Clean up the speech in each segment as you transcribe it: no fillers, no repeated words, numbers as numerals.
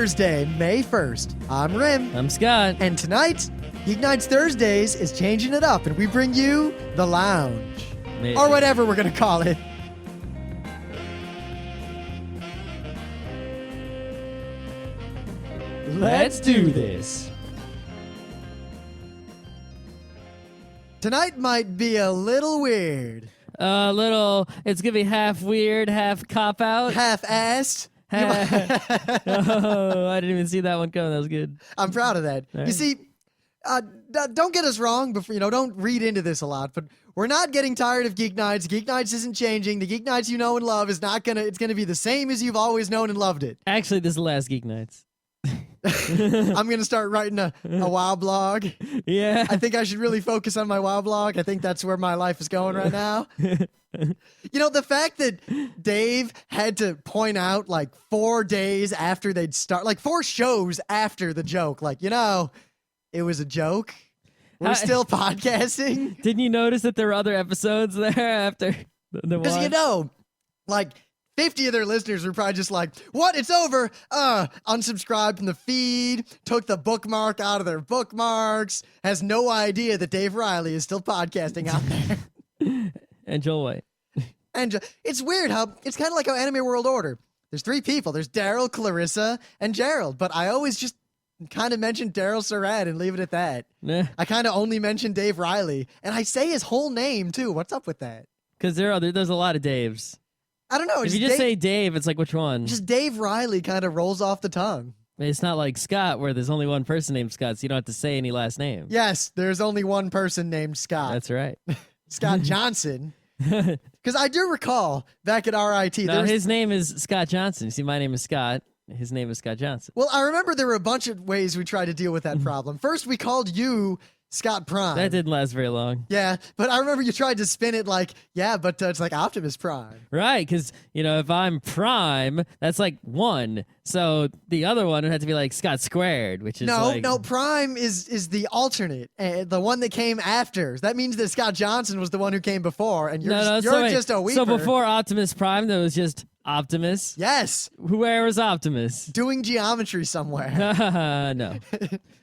Thursday, May 1st. I'm Rim. I'm Scott. And tonight, Geeknights Thursdays is changing it up, and we bring you The Lounge. Maybe. Or whatever we're going to call it. Let's do this. Tonight might be a little weird. It's gonna be half weird, half cop-out. Half-assed. Oh, I didn't even see that one coming. That was good. I'm proud of that. Right. You see, don't get us wrong. Before don't read into this a lot. But we're not getting tired of Geeknights. Geeknights isn't changing. The Geeknights you know and love is not gonna. It's gonna be the same as you've always known and loved it. Actually, this is the last Geeknights. I'm gonna start writing a WoW blog. Yeah. I think I should really focus on my WoW blog. I think that's where my life is going right now. The fact that Dave had to point out like 4 days after they'd start, like 4 shows after the joke, it was a joke. We're still podcasting. Didn't you notice that there were other episodes there after the one? Because 50 of their listeners were probably just like, what? It's over. Unsubscribed from the feed, took the bookmark out of their bookmarks, has no idea that Dave Riley is still podcasting out there. And Joel White. And it's weird how it's kind of like how Anime World Order. There's 3 people. There's Daryl, Clarissa, and Gerald. But I always just kind of mention Daryl Surratt and leave it at that. Nah. I kind of only mention Dave Riley. And I say his whole name, too. What's up with that? Because there's a lot of Daves. I don't know. If you just say Dave, it's like, which one? Just Dave Riley kind of rolls off the tongue. It's not like Scott, where there's only one person named Scott, so you don't have to say any last name. Yes, there's only one person named Scott. That's right. Scott Johnson. Because I do recall back at RIT. No, his name is Scott Johnson. You see, my name is Scott. His name is Scott Johnson. Well, I remember there were a bunch of ways we tried to deal with that problem. First, we called you Scott Prime. That didn't last very long. Yeah, but I remember you tried to spin it like, but it's like Optimus Prime. Right, because, if I'm Prime, that's like 1. So the other one would have to be like Scott Squared, which is No, Prime is the alternate, the one that came after. That means that Scott Johnson was the one who came before, and you're just a weeper. So before Optimus Prime, there was just Optimus? Yes. Where was Optimus? Doing geometry somewhere. No.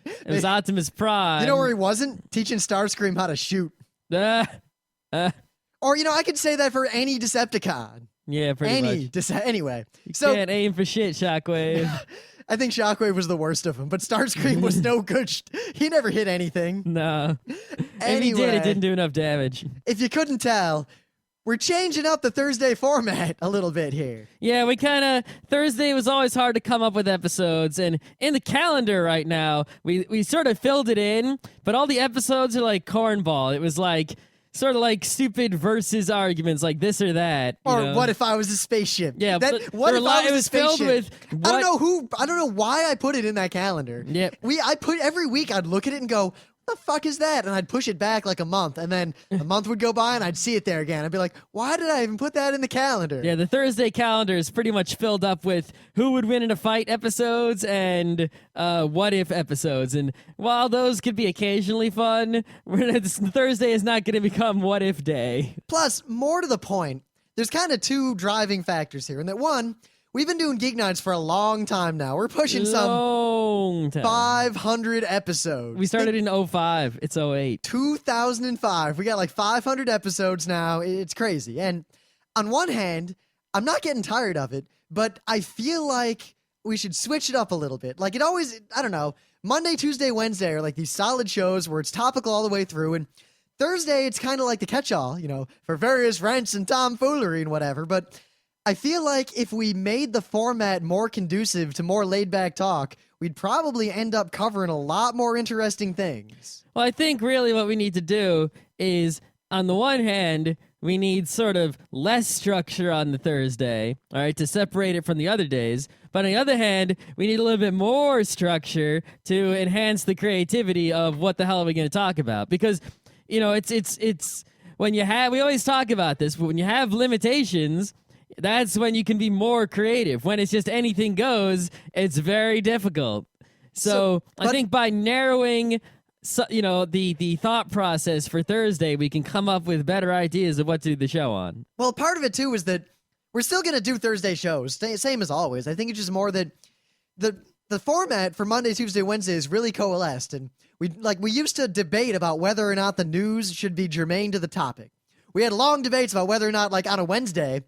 It was Optimus Prime. You know where he wasn't? Teaching Starscream how to shoot. Or, I could say that for any Decepticon. Yeah, pretty much. Anyway. You can't aim for shit, Shockwave. I think Shockwave was the worst of them, but Starscream was no good. He never hit anything. No. Anyway, if he did, it didn't do enough damage. If you couldn't tell, we're changing up the Thursday format a little bit here. Yeah, Thursday was always hard to come up with episodes, and in the calendar right now, we sort of filled it in, but all the episodes are like cornball. It was like, sort of like stupid versus arguments, like this or that. Or what if I was a spaceship? Yeah, what if I was a spaceship? Filled with I don't know why I put it in that calendar. Yep. Every week I'd look at it and go, what the fuck is that? And I'd push it back like a month, and then a month would go by and I'd see it there again. I'd be like, why did I even put that in the calendar? Yeah, the Thursday calendar is pretty much filled up with who would win in a fight episodes and what if episodes. And while those could be occasionally fun, Thursday is not going to become what if day. Plus, more to the point, there's kind of 2 driving factors here. And that one, we've been doing Geeknights for a long time now. We're pushing some 500 episodes. We started in 2005. It's 2008. 2005. We got like 500 episodes now. It's crazy. And on one hand, I'm not getting tired of it, but I feel like we should switch it up a little bit. Like it always, I don't know, Monday, Tuesday, Wednesday are like these solid shows where it's topical all the way through. And Thursday, it's kind of like the catch-all, for various rants and tomfoolery and whatever. But I feel like if we made the format more conducive to more laid-back talk, we'd probably end up covering a lot more interesting things. Well, I think really what we need to do is, on the one hand, we need sort of less structure on the Thursday, all right, to separate it from the other days. But on the other hand, we need a little bit more structure to enhance the creativity of what the hell are we going to talk about? Because, it's when you have, we always talk about this, but when you have limitations, that's when you can be more creative. When it's just anything goes, it's very difficult. So I think by narrowing, the thought process for Thursday, we can come up with better ideas of what to do the show on. Well, part of it too is that we're still going to do Thursday shows, same as always. I think it's just more that the the format for Monday, Tuesday, Wednesday is really coalesced, and we used to debate about whether or not the news should be germane to the topic. We had long debates about whether or not, like on a Wednesday,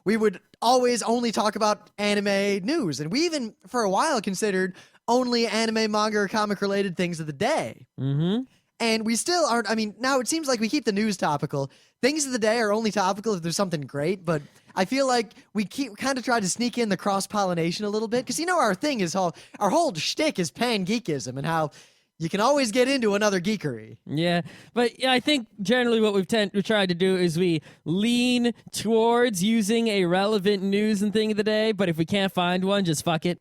we would always only talk about anime news, and we even for a while considered only anime, manga, or comic related things of the day. Mm-hmm. And we still aren't. I mean, now it seems like we keep the news topical. Things of the day are only topical if there's something great, but I feel like we kind of try to sneak in the cross-pollination a little bit, because our thing is our whole shtick is pan-geekism and how you can always get into another geekery. Yeah, but yeah, I think generally what we've tried to do is we lean towards using a relevant news and thing of the day, but if we can't find one, just fuck it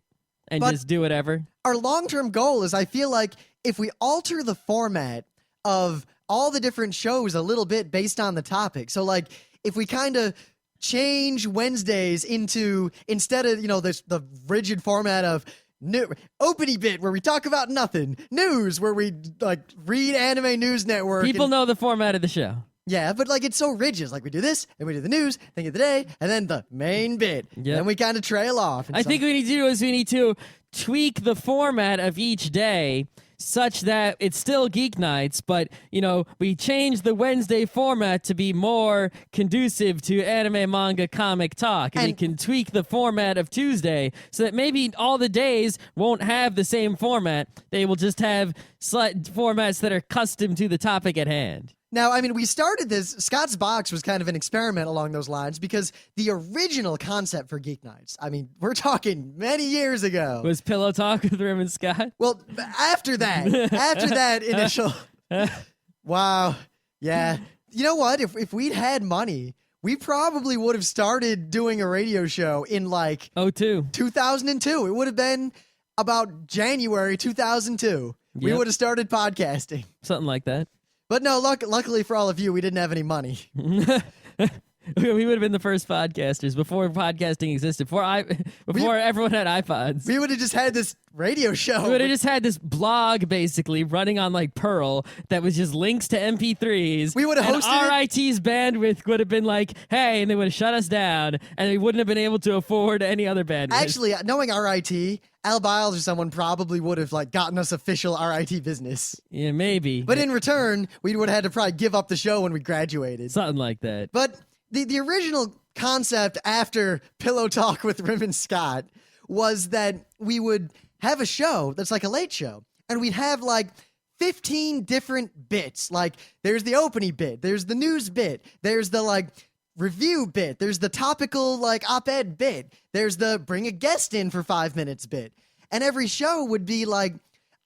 and just do whatever. Our long-term goal is, I feel like, if we alter the format of all the different shows a little bit based on the topic. So, like, if we kind of change Wednesdays into, instead of, the rigid format of opening bit where we talk about nothing, news where we, like, read Anime News Network. People know the format of the show. Yeah, but, like, it's so rigid. It's like, we do this, and we do the news, thing of the day, and then the main bit. Yep. Then we kind of trail off. I think what we need to do is we need to tweak the format of each day such that it's still Geek Nights, but, we change the Wednesday format to be more conducive to anime, manga, comic talk. And we can tweak the format of Tuesday so that maybe all the days won't have the same format. They will just have formats that are custom to the topic at hand. Now, I mean, we started this, Scott's Box was kind of an experiment along those lines, because the original concept for Geek Nights, I mean, we're talking many years ago. Was Pillow Talk with Rim and Scott? Well, after that initial, wow, yeah. You know what? If we'd had money, we probably would have started doing a radio show in, like, 2002. It would have been about January 2002. Yep. We would have started podcasting. Something like that. But no, luckily for all of you, we didn't have any money. We would have been the first podcasters before podcasting existed, before everyone had iPods. We would have just had this radio show. We would have just had this blog, basically, running on, like, Perl that was just links to MP3s. We would have hosted RIT's bandwidth would have been like, hey, and they would have shut us down, and we wouldn't have been able to afford any other bandwidth. Actually, knowing RIT, Al Biles or someone probably would have, like, gotten us official RIT business. Yeah, maybe. But in return, we would have had to probably give up the show when we graduated. Something like that. But the original concept after Pillow Talk with Rim and Scott was that we would have a show that's like a late show, and we'd have, like, 15 different bits. Like, there's the opening bit, there's the news bit, there's the, like, review bit, there's the topical, like, op-ed bit, there's the bring a guest in for 5 minutes bit. And every show would be, like,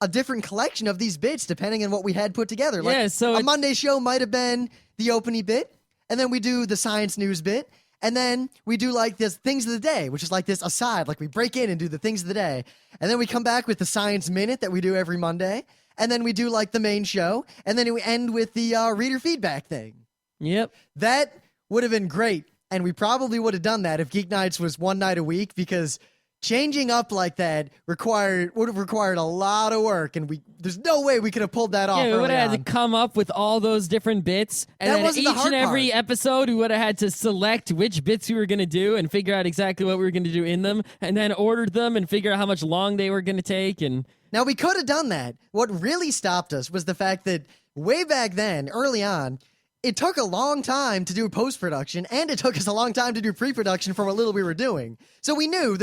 a different collection of these bits depending on what we had put together. Like, yeah, so a Monday show might have been the opening bit, and then we do the science news bit, and then we do, like, this things of the day, which is like this aside, like we break in and do the things of the day, and then we come back with the science minute that we do every Monday, and then we do, like, the main show, and then we end with the reader feedback thing. Yep. That would have been great, and we probably would have done that if Geek Nights was one night a week, because changing up like that would have required a lot of work, and there's no way we could have pulled that off. Yeah, we would have had on. to come up with all those different bits, and That then wasn't the each hard and every part. episode we would have had to select which bits we were going to do and figure out exactly what we were going to do in them, and then ordered them and figure out how much long they were going to take. And now, we could have done that. What really stopped us was the fact that way back then, early on, it took a long time to do post-production, and it took us a long time to do pre-production for what little we were doing. So we knew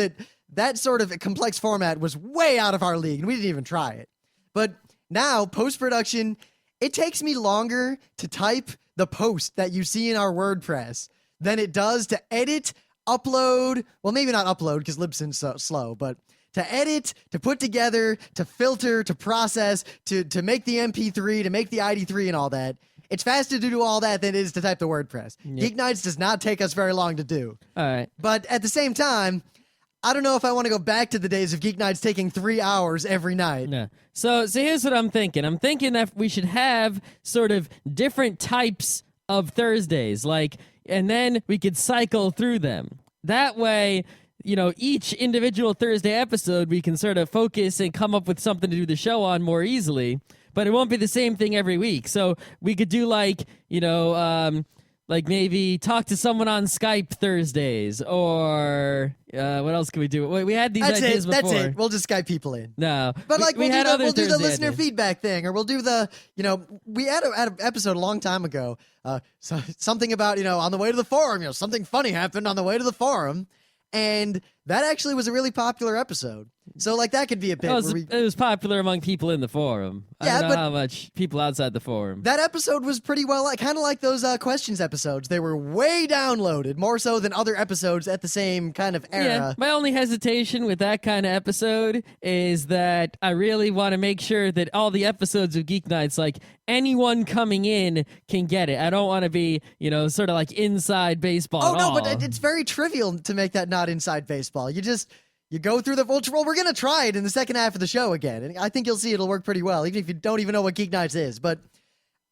that sort of complex format was way out of our league, and we didn't even try it. But now, post-production, it takes me longer to type the post that you see in our WordPress than it does to edit, upload, well, maybe not upload because Libsyn's so slow, but to edit, to put together, to filter, to process, to make the MP3, to make the ID3 and all that. It's faster to do all that than it is to type the WordPress. Yep. Geek Nights does not take us very long to do. all right. But at the same time, I don't know if I want to go back to the days of Geek Nights taking 3 hours every night. No. So here's what I'm thinking. I'm thinking that we should have sort of different types of Thursdays, and then we could cycle through them. That way, each individual Thursday episode, we can sort of focus and come up with something to do the show on more easily, but it won't be the same thing every week. So we could do like maybe talk to someone on Skype Thursdays, or what else can we do? We had these ideas before. That's it. We'll just Skype people in. No, But like we'll do the listener feedback thing, or we'll do the, we had an episode a long time ago, something about, on the way to the forum, something funny happened on the way to the forum, and that actually was a really popular episode. So like that could be a bit. It was popular among people in the forum. I don't know how much people outside the forum. That episode was pretty well, kind of like those questions episodes. They were way downloaded, more so than other episodes at the same kind of era. Yeah, my only hesitation with that kind of episode is that I really want to make sure that all the episodes of Geeknights, like anyone coming in can get it. I don't want to be, sort of like inside baseball. Oh no, but it's very trivial to make that not inside baseball. You go through well, we're going to try it in the second half of the show again, and I think you'll see it'll work pretty well, even if you don't even know what Geeknights is. But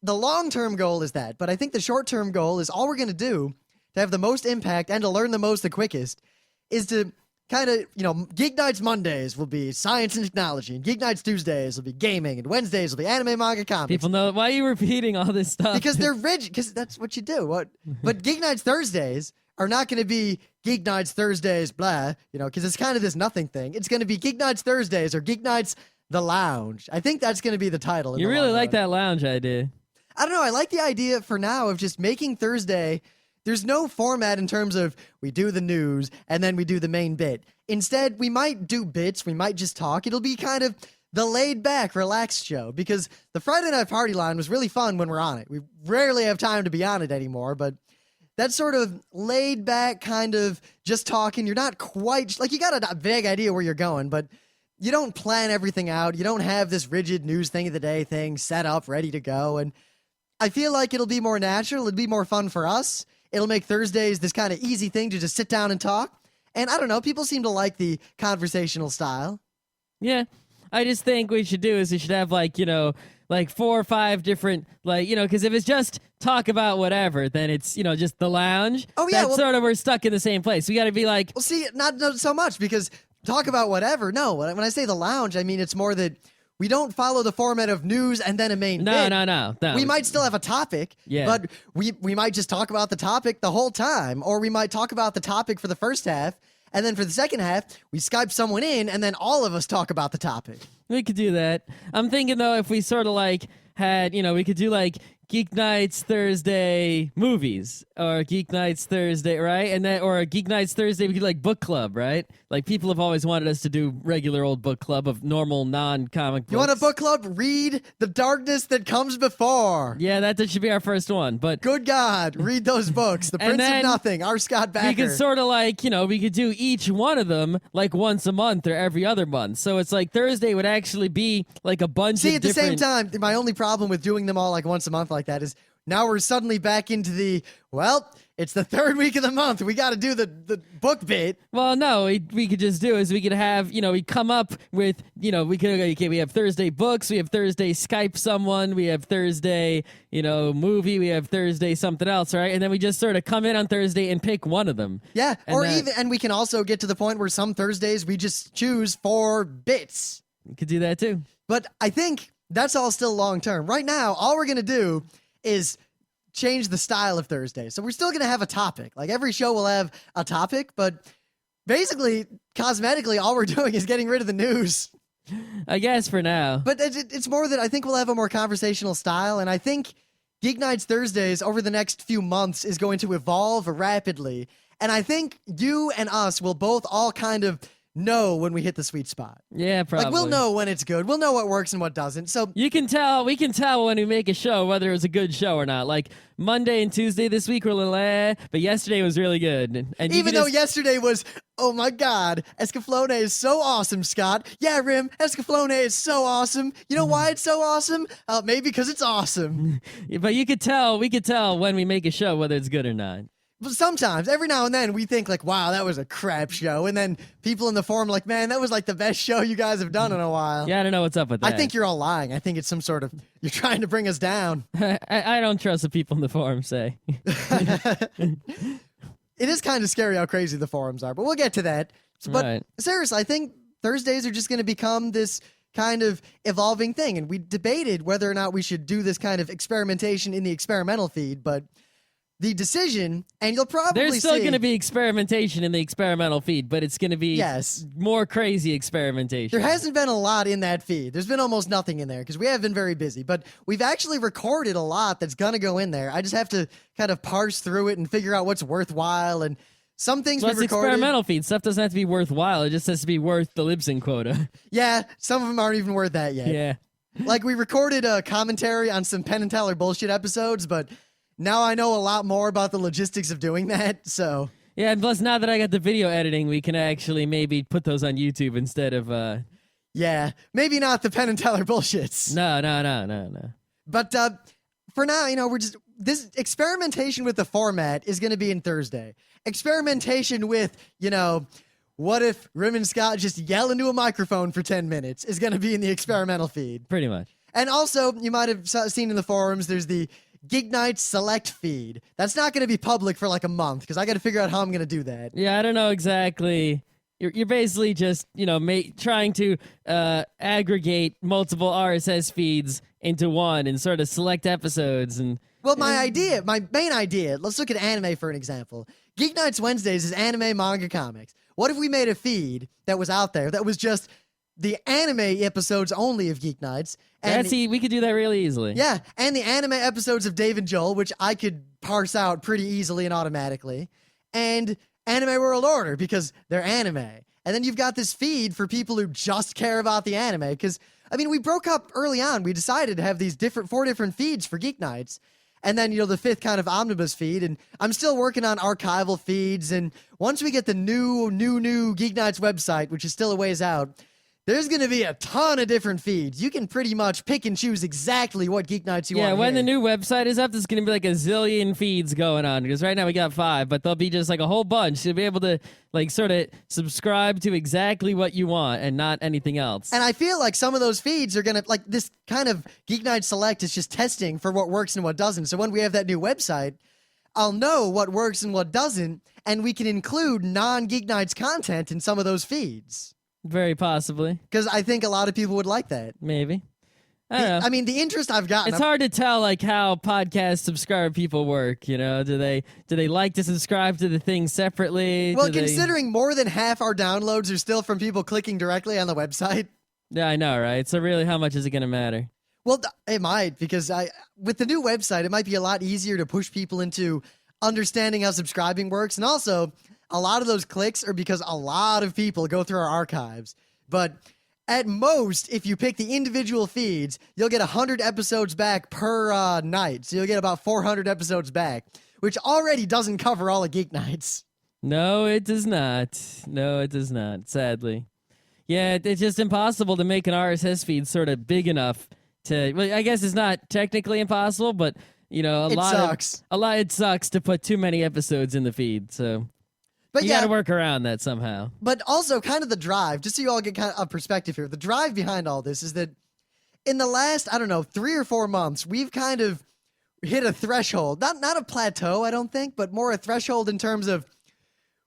the long-term goal is that. But I think the short-term goal is all we're going to do to have the most impact and to learn the most the quickest is to kind of, Geeknights Mondays will be science and technology, and Geeknights Tuesdays will be gaming, and Wednesdays will be anime, manga, comics. People know, why are you repeating all this stuff? Because they're rigid, because that's what you do. But Geeknights Thursdays are not going to be Geeknights Thursdays, blah, because it's kind of this nothing thing. It's going to be Geeknights Thursdays or Geeknights The Lounge. I think that's going to be the title. You really like that lounge idea. I don't know. I like the idea for now of just making Thursday. There's no format in terms of we do the news and then we do the main bit. Instead, we might do bits. We might just talk. It'll be kind of the laid-back, relaxed show, because the Friday Night Party line was really fun when we're on it. We rarely have time to be on it anymore, but that sort of laid back kind of just talking. You're not quite, like, you got a vague idea where you're going, but you don't plan everything out. You don't have this rigid news thing of the day thing set up, ready to go. And I feel like it'll be more natural. It'll be more fun for us. It'll make Thursdays this kind of easy thing to just sit down and talk. And I don't know, people seem to like the conversational style. Yeah. I just think we should have like 4 or 5 different, because if it's just talk about whatever, then it's, just the lounge. Oh, yeah. That's sort of, we're stuck in the same place. We got to be like. Well, see, not so much, because talk about whatever. No, when I say the lounge, I mean, it's more that we don't follow the format of news and then a main bit. No. We might still have a topic, but we might just talk about the topic the whole time, or we might talk about the topic for the first half, and then for the second half, we Skype someone in, and then all of us talk about the topic. We could do that. I'm thinking, though, if we sort of had, we could do Geeknights Thursday movies, or Geeknights Thursday, right? And then, or Geeknights Thursday, we could book club, right? Like, people have always wanted us to do regular old book club of normal non-comic books. You want a book club? Read The Darkness That Comes Before. Yeah, that should be our first one. But good God, read those books. The Prince of Nothing, R. Scott Bakker. We could sort of we could do each one of them once a month or every other month. So it's Thursday would actually be a bunch of at the same time, my only problem with doing them all once a month like that is now we're suddenly back into it's the third week of the month. We got to do the book bit. Well, no, we could just do is we could have, we come up with, we have Thursday books, we have Thursday Skype someone, we have Thursday, movie, we have Thursday something else, right? And then we just sort of come in on Thursday and pick one of them. Yeah, and we can also get to the point where some Thursdays we just choose 4 bits. We could do that too. But I think that's all still long term. Right now, all we're going to do is change the style of Thursday. So we're still going to have a topic. Every show will have a topic, but basically, cosmetically, all we're doing is getting rid of the news. I guess for now. But it's more that I think we'll have a more conversational style, and I think Geeknights Thursdays over the next few months is going to evolve rapidly. And I think you and us will both all kind of know when we hit the sweet spot. Yeah, probably. We'll know when it's good. We'll know what works and what doesn't. So we can tell when we make a show whether it was a good show or not. Monday and Tuesday this week were a little but yesterday was really good. And even though yesterday was, oh my God, Escaflowne is so awesome, Scott. Yeah, Rim, Escaflowne is so awesome. You know why it's so awesome? Maybe because it's awesome. But we could tell when we make a show whether it's good or not. But sometimes, every now and then, we think wow, that was a crap show. And then people in the forum are man, that was the best show you guys have done in a while. Yeah, I don't know what's up with that. I think you're all lying. I think it's some sort of, you're trying to bring us down. I don't trust the people in the forum say. It is kind of scary how crazy the forums are, but we'll get to that. But seriously, I think Thursdays are just going to become this kind of evolving thing. And we debated whether or not we should do this kind of experimentation in the experimental feed, but the decision, and you'll probably There's still see... going to be experimentation in the experimental feed, but it's going to be Yes. more crazy experimentation. There hasn't been a lot in that feed. There's been almost nothing in there because we have been very busy, but we've actually recorded a lot that's going to go in there. I just have to kind of parse through it and figure out what's worthwhile, and some things Well, we it's recorded... experimental feed. Stuff doesn't have to be worthwhile. It just has to be worth the lip sync quota. Yeah, some of them aren't even worth that yet. Yeah. Like, we recorded a commentary on some Penn and Teller bullshit episodes, but now I know a lot more about the logistics of doing that, so... Yeah, and plus now that I got the video editing, we can actually maybe put those on YouTube instead of... Yeah, maybe not the Penn and Teller bullshits. No. But for now, we're just... This experimentation with the format is going to be in Thursday. Experimentation with, what if Rim and Scott just yell into a microphone for 10 minutes is going to be in the experimental feed. Pretty much. And also, you might have seen in the forums, there's the Geeknights Select feed. That's not going to be public for like a month because I got to figure out how I'm going to do that. Yeah, I don't know exactly. You're basically just, trying to aggregate multiple RSS feeds into one and sort of select episodes and... Well, my main idea, let's look at anime for an example. Geeknights Wednesdays is anime, manga, comics. What if we made a feed that was out there that was just the anime episodes only of Geeknights? We could do that really easily. Yeah, and the anime episodes of Dave and Joel, which I could parse out pretty easily and automatically. And Anime World Order, because they're anime. And then you've got this feed for people who just care about the anime, because, we broke up early on. We decided to have these 4 different feeds for Geeknights. And then, the 5th kind of omnibus feed. And I'm still working on archival feeds. And once we get the new Geeknights website, which is still a ways out, there's going to be a ton of different feeds. You can pretty much pick and choose exactly what Geeknights you want to Yeah, when hear. the new website is up, there's going to be like a zillion feeds going on. Because right now we got 5, but there'll be just like a whole bunch. You'll be able to sort of subscribe to exactly what you want and not anything else. And I feel like some of those feeds are going to, this kind of Geeknights Select is just testing for what works and what doesn't. So when we have that new website, I'll know what works and what doesn't, and we can include non-Geeknights content in some of those feeds. Very possibly. Because I think a lot of people would like that. Maybe. I don't know. The interest I've gotten... It's hard to tell how podcast subscribe people work, Do they like to subscribe to the thing separately? Well, considering more than half our downloads are still from people clicking directly on the website. Yeah, I know, right? So really, how much is it going to matter? Well, it might, because with the new website, it might be a lot easier to push people into understanding how subscribing works. And also, a lot of those clicks are because a lot of people go through our archives. But at most, if you pick the individual feeds, you'll get 100 episodes back per night. So you'll get about 400 episodes back, which already doesn't cover all of Geeknights. No, it does not. Sadly. Yeah, it's just impossible to make an RSS feed sort of big enough to... Well, I guess it's not technically impossible, but, it sucks to put too many episodes in the feed, so... But you got to work around that somehow. But also, kind of the drive, just so you all get kind of a perspective here, the drive behind all this is that in the last, 3 or 4 months, we've kind of hit a threshold. Not a plateau, I don't think, but more a threshold in terms of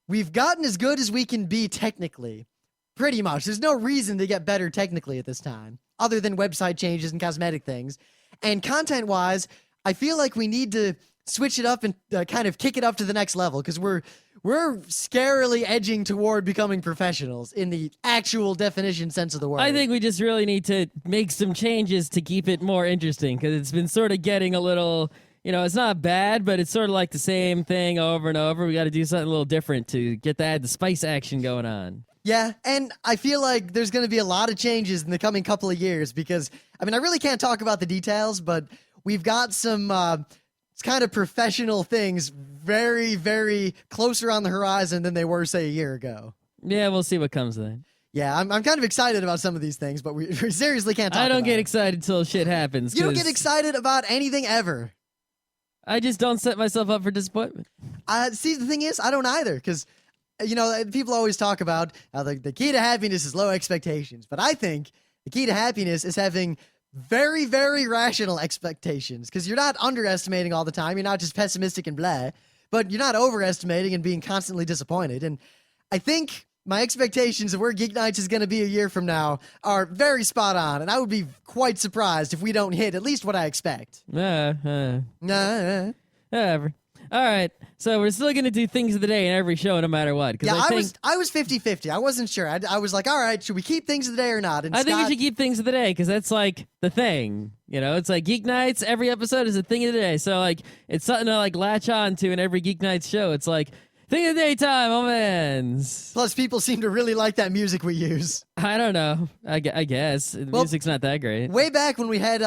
we've gotten as good as we can be technically. Pretty much. There's no reason to get better technically at this time, other than website changes and cosmetic things. And content-wise, I feel like we need to switch it up and kind of kick it up to the next level, because we're scarily edging toward becoming professionals in the actual definition sense of the word. I think we just really need to make some changes to keep it more interesting, because it's been sort of getting a little, it's not bad, but it's sort of like the same thing over and over. We got to do something a little different to get the spice action going on. Yeah, and I feel like there's going to be a lot of changes in the coming couple of years because, I really can't talk about the details, but we've got some kind of professional things very, very closer on the horizon than they were, say, a year ago. Yeah, we'll see what comes of that. Yeah, I'm kind of excited about some of these things, but we seriously can't talk about it. I don't get excited till shit happens. You don't get excited about anything ever. I just don't set myself up for disappointment. See, the thing is, I don't either, because... people always talk about how the key to happiness is low expectations. But I think the key to happiness is having very, very rational expectations, because you're not underestimating all the time. You're not just pessimistic and blah, but you're not overestimating and being constantly disappointed. And I think my expectations of where Geeknights is going to be a year from now are very spot on. And I would be quite surprised if we don't hit at least what I expect. Whatever. All right. So we're still going to do things of the day in every show no matter what. Yeah, I think, I was 50-50. I wasn't sure. I was like, all right, should we keep things of the day or not? And I think we Scott- should keep things of the day because that's like the thing. You know, it's like Geek Nights. Every episode is a thing of the day. So like it's something to like latch on to in every Geek Nights show. It's like thing of the day time, oh man. Plus, people seem to really like that music we use. I don't know. I guess the music's not that great. Way back when we had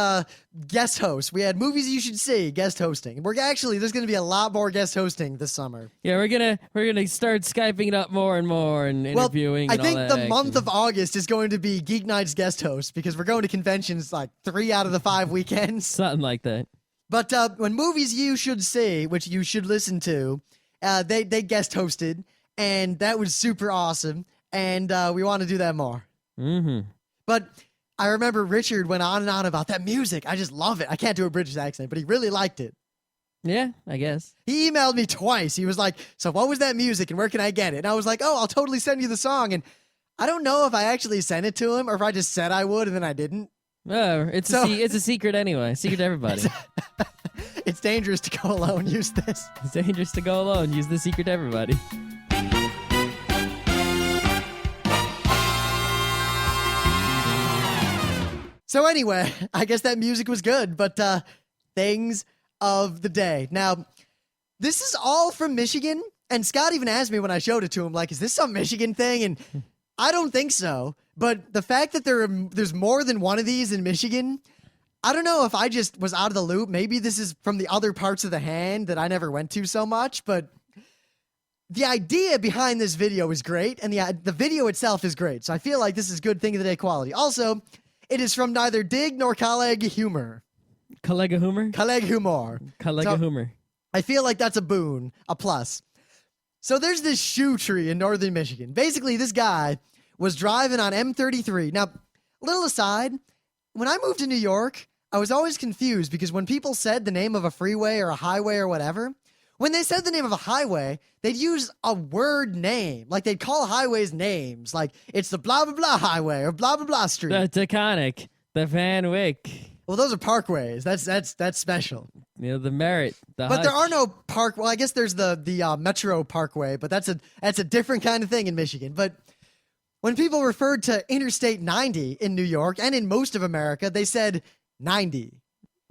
guest hosts, we had movies you should see guest hosting. There's going to be a lot more guest hosting this summer. Yeah, we're gonna start Skyping it up more and more and interviewing. Well, and I think all the that month action. of August is going to be Geek Nights guest host because we're going to conventions like 3 out of the 5 weekends. Something like that. But when movies you should see, which you should listen to, they guest hosted, and that was super awesome. And we want to do that more. Mm-hmm. But I remember Richard went on and on about that music. I just love it. I can't do a British accent, but he really liked it. Yeah, I guess. He emailed me twice. He was like, so what was that music and where can I get it? And I was like, oh, I'll totally send you the song. And I don't know if I actually sent it to him or if I just said I would and then I didn't. It's a secret anyway. Secret to everybody. It's dangerous to go alone. Use this. It's dangerous to go alone. Use the secret to everybody. So anyway, I guess that music was good, but things of the day. Now, this is all from Michigan, and Scott even asked me when I showed it to him, like, is this some Michigan thing? And I don't think so, but the fact that there's more than one of these in Michigan, I don't know if I just was out of the loop. Maybe this is from the other parts of the hand that I never went to so much, but the idea behind this video is great, and the video itself is great, so I feel like this is good thing of the day quality. Also, it is from neither Dig nor Colleague Humor. Collega Humor? Colleague Humor. Collega Humor. I feel like that's a boon, a plus. So there's this shoe tree in northern Michigan. Basically, this guy was driving on M33. Now, little aside, when I moved to New York, I was always confused because when people said the name of a freeway or a highway or whatever, when they said the name of a highway, they'd use a word name. Like they'd call highways names. Like it's the blah, blah, blah highway or blah, blah, blah street. The Taconic. The Van Wyck. Well, those are parkways. That's special. You know, the Merritt. The But there Hutch. are no park. Well, I guess there's the Metro Parkway, but that's a different kind of thing in Michigan. But when people referred to Interstate 90 in New York and in most of America, they said 90.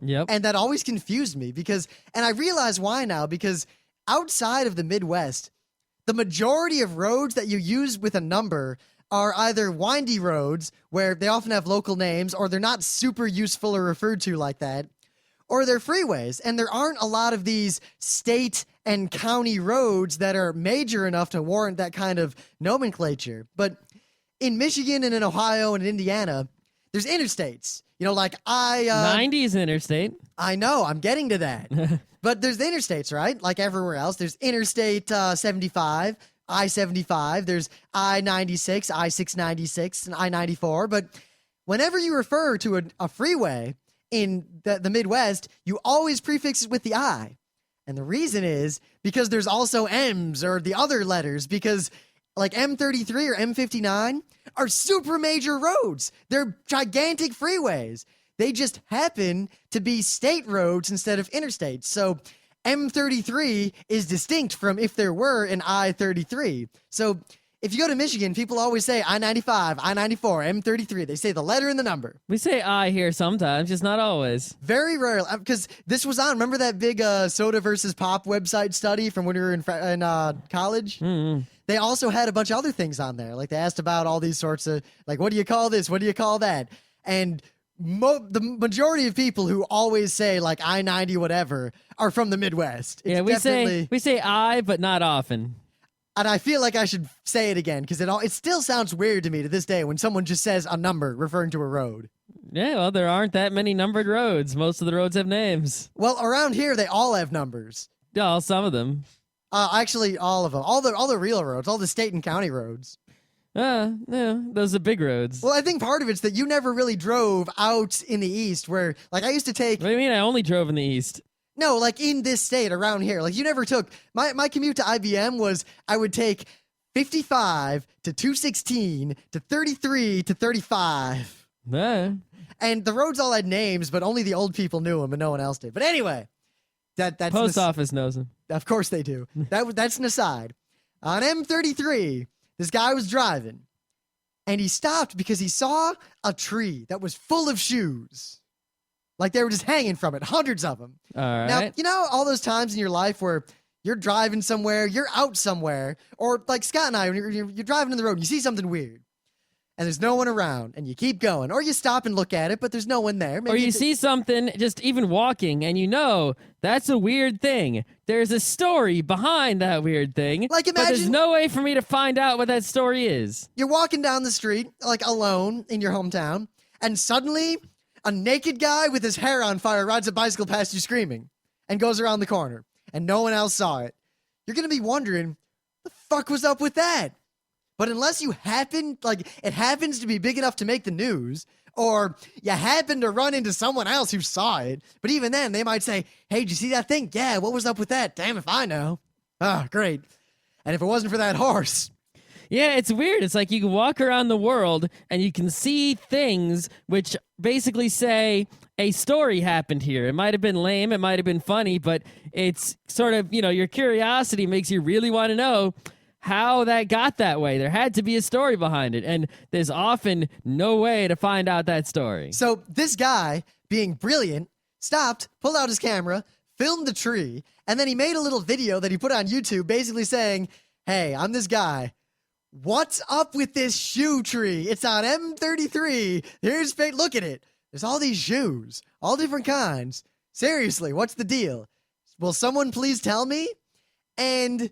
Yep. And that always confused me and I realize why now, because outside of the Midwest, the majority of roads that you use with a number are either windy roads where they often have local names or they're not super useful or referred to like that, or they're freeways. And there aren't a lot of these state and county roads that are major enough to warrant that kind of nomenclature. But in Michigan and in Ohio and in Indiana, there's interstates. You know, like 90 is interstate. I know, I'm getting to that. But there's the interstates, right? Like everywhere else. There's Interstate 75, I-75, there's I-96, I-696, and I-94. But whenever you refer to a freeway in the Midwest, you always prefix it with the I. And the reason is because there's also M's or the other letters, because like M33 or M59 are super major roads. They're gigantic freeways. They just happen to be state roads instead of interstates. So M33 is distinct from if there were an I-33. So if you go to Michigan, people always say I-95, I-94, M33. They say the letter and the number. We say I here sometimes, just not always. Very rarely, because this was on. Remember that big soda versus pop website study from when we were in college? Mm-hmm. They also had a bunch of other things on there. Like they asked about all these sorts of, like, what do you call this? What do you call that? And the majority of people who always say like I-90 whatever are from the Midwest. It's Yeah, we say I, but not often. And I feel like I should say it again because it still sounds weird to me to this day when someone just says a number referring to a road. Yeah, well, there aren't that many numbered roads. Most of the roads have names. Well, around here they all have numbers. Yeah, some of them. Actually, all of them. All the real roads, all the state and county roads. Yeah, those are big roads. Well, I think part of it's that you never really drove out in the east where, like, I used to take... What do you mean I only drove in the east? No, like, in this state, around here. Like, you never took... My commute to IBM was I would take 55 to 216 to 33 to 35. And the roads all had names, but only the old people knew them and no one else did. But anyway, that's... Post office knows them. Of course they do. That's an aside. On M33, this guy was driving, and he stopped because he saw a tree that was full of shoes. Like they were just hanging from it, hundreds of them. All right. Now, you know all those times in your life where you're driving somewhere, you're out somewhere, or like Scott and I, when you're driving in the road and you see something weird, and there's no one around, and you keep going, or you stop and look at it, but there's no one there. Or you see something just even walking, and you know that's a weird thing. There's a story behind that weird thing. Like, but there's imagine no way for me to find out what that story is. you're walking down the street, like alone in your hometown, and suddenly a naked guy with his hair on fire rides a bicycle past you screaming and goes around the corner, and no one else saw it. You're going to be wondering, the fuck was up with that? But unless you happen, like, it happens to be big enough to make the news, or you happen to run into someone else who saw it, but even then, they might say, hey, did you see that thing? Yeah, what was up with that? Damn if I know. Ah, great. And if it wasn't for that horse. Yeah, it's weird. It's like you can walk around the world and you can see things which basically say a story happened here. It might have been lame, it might have been funny, but it's sort of, your curiosity makes you really want to know how that got that way. There had to be a story behind it, and there's often no way to find out that story. So this guy, being brilliant, stopped, pulled out his camera, filmed the tree, and then he made a little video that he put on YouTube basically saying, hey, I'm this guy. What's up with this shoe tree? It's on M33. Here's look at it. There's all these shoes, all different kinds. Seriously, what's the deal? Will someone please tell me? And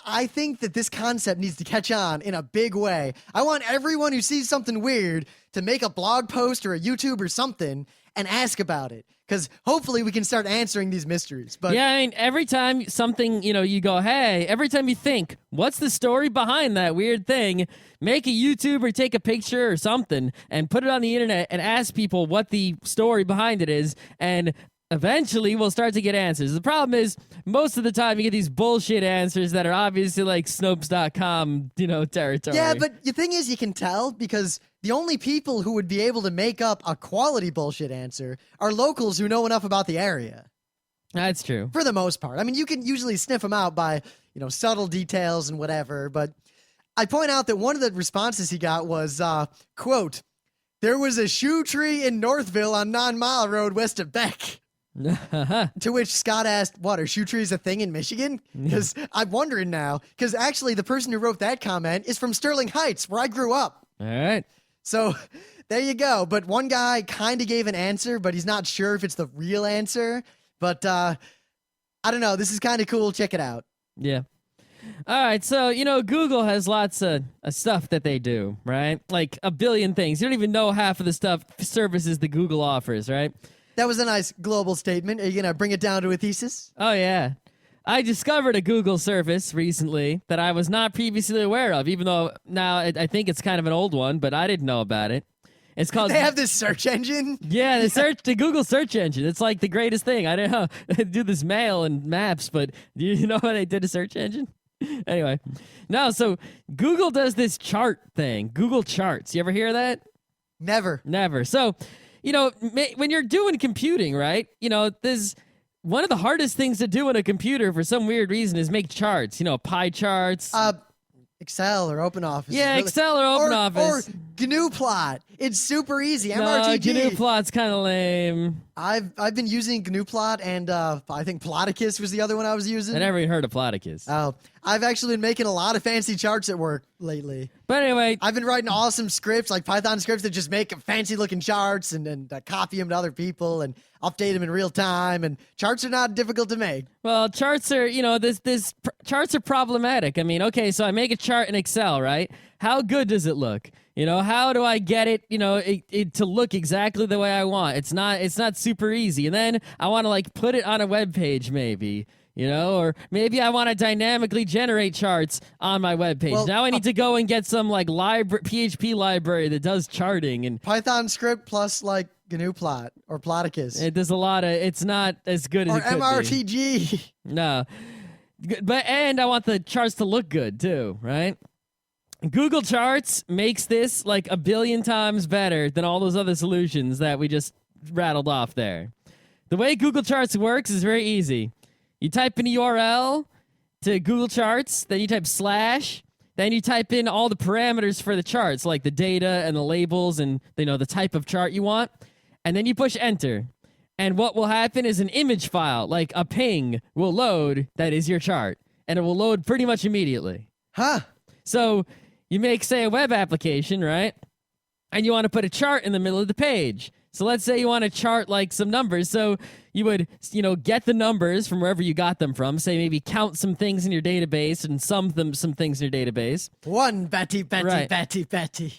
I think that this concept needs to catch on in a big way. I want everyone who sees something weird to make a blog post or a YouTube or something and ask about it. Because hopefully we can start answering these mysteries. But yeah, I mean, every time something, you go, hey, every time you think, what's the story behind that weird thing? Make a YouTube or take a picture or something and put it on the internet and ask people what the story behind it is. And eventually we'll start to get answers. The problem is most of the time you get these bullshit answers that are obviously like Snopes.com, territory. Yeah, but the thing is you can tell because the only people who would be able to make up a quality bullshit answer are locals who know enough about the area. That's true. For the most part. I mean, you can usually sniff them out by, subtle details and whatever, but I point out that one of the responses he got was, quote, there was a shoe tree in Northville on 9 Mile Road west of Beck. To which Scott asked, what, are shoe trees a thing in Michigan? Because I'm wondering now, because actually the person who wrote that comment is from Sterling Heights, where I grew up. All right. So there you go. But one guy kind of gave an answer, but he's not sure if it's the real answer. But I don't know. This is kind of cool. Check it out. Yeah. All right, so, Google has lots of stuff that they do, right? Like a billion things. You don't even know half of the services that Google offers, right? That was a nice global statement. Are you going to bring it down to a thesis? Oh, yeah. I discovered a Google service recently that I was not previously aware of, even though now I think it's kind of an old one, but I didn't know about it. It's called... They have this search engine? Yeah, the Google search engine. It's like the greatest thing. I don't know. They do this mail and maps, but do you know how they did a search engine? Anyway. No, so Google does this chart thing. Google Charts. You ever hear that? Never. So... when you're doing computing, right? There's one of the hardest things to do on a computer for some weird reason is make charts. Pie charts. Excel or OpenOffice. Yeah, really... Excel or OpenOffice. Or GNU Plot. It's super easy. No, MRTG. GNU Plot's kind of lame. I've been using GNU Plot, and I think Ploticus was the other one I was using. I never even heard of Ploticus. Oh, I've actually been making a lot of fancy charts at work lately. But anyway, I've been writing awesome scripts, like Python scripts that just make fancy looking charts and copy them to other people and update them in real time. And charts are not difficult to make. Well, charts are, charts are problematic. I mean, okay, so I make a chart in Excel, right? How good does it look? How do I get it, it to look exactly the way I want? It's not super easy. And then I want to put it on a web page maybe. Or maybe I want to dynamically generate charts on my webpage. Well, now I need to go and get some PHP library that does charting and Python script plus GNU Plot or Ploticus. It does a lot of. It's not as good as it could MRTG. Be. No, and I want the charts to look good too, right? Google Charts makes this a billion times better than all those other solutions that we just rattled off there. The way Google Charts works is very easy. You type in a URL to Google Charts, then you type /, then you type in all the parameters for the charts, like the data and the labels and the type of chart you want, and then you push enter. And what will happen is an image file, like a ping, will load that is your chart, and it will load pretty much immediately. Huh. So you make, say, a web application, right? And you want to put a chart in the middle of the page. So let's say you want to chart like some numbers. So you would, get the numbers from wherever you got them from. Say maybe count some things in your database and sum some things in your database. One Betty. Right.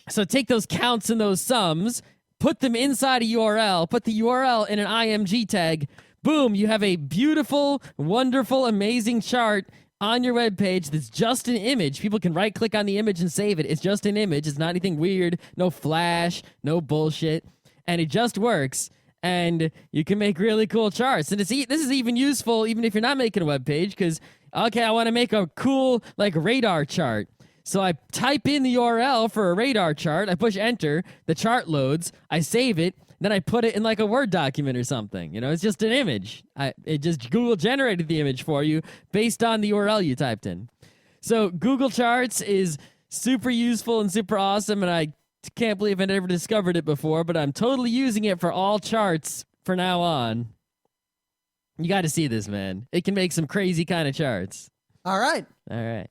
So take those counts and those sums, put them inside a URL, put the URL in an IMG tag. Boom, you have a beautiful, wonderful, amazing chart on your web page that's just an image. People can right-click on the image and save it. It's just an image. It's not anything weird, no flash, no bullshit. And it just works, and you can make really cool charts. And this is even useful even if you're not making a web page, because, okay, I want to make a cool, radar chart. So I type in the URL for a radar chart, I push enter, the chart loads, I save it, then I put it in a Word document or something. It's just an image. Google generated the image for you based on the URL you typed in. So Google Charts is super useful and super awesome, and I can't believe I never discovered it before, but I'm totally using it for all charts for now on. You got to see this, man. It can make some crazy kind of charts. All right.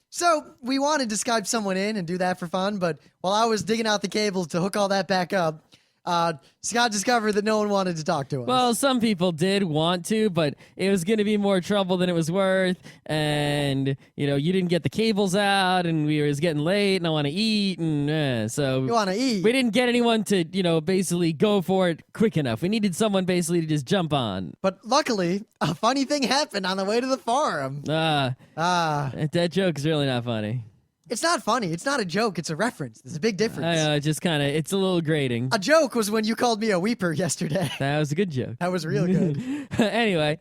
So we wanted to Skype someone in and do that for fun, but while I was digging out the cables to hook all that back up, Scott discovered that no one wanted to talk to us. Well, some people did want to, but it was going to be more trouble than it was worth. And, you didn't get the cables out, and we was getting late, and I want to eat. And so you want to eat? We didn't get anyone to, basically go for it quick enough. We needed someone basically to just jump on. But luckily, a funny thing happened on the way to the forum. That joke is really not funny. It's not funny. It's not a joke. It's a reference. There's a big difference. I know, it's a little grating. A joke was when you called me a weeper yesterday. That was a good joke. That was real good. Anyway,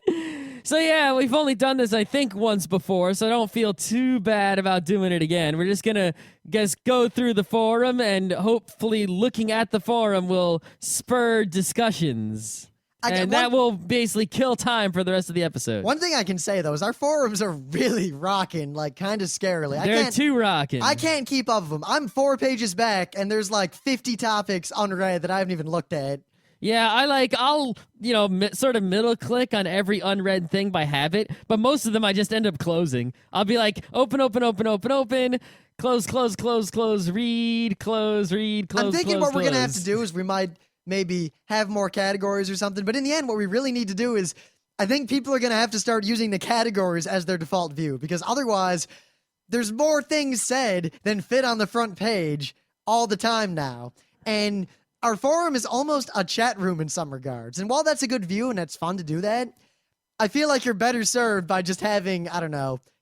so yeah, we've only done this, I think, once before, so I don't feel too bad about doing it again. We're just going to, go through the forum, and hopefully looking at the forum will spur discussions. That will basically kill time for the rest of the episode. One thing I can say, though, is our forums are really rocking, kind of scarily. They're too rocking. I can't keep up with them. I'm 4 pages back, and there's 50 topics unread that I haven't even looked at. Yeah, I'll sort of middle click on every unread thing by habit, but most of them I just end up closing. I'll be like, open, close, read, close, I'm thinking what we're going to have to close. do is we might maybe have more categories or something. But in the end, what we really need to do is I think people are going to have to start using the categories as their default view, because otherwise there's more things said than fit on the front page all the time now. And our forum is almost a chat room in some regards. And while that's a good view and it's fun to do that, I feel like you're better served by just having,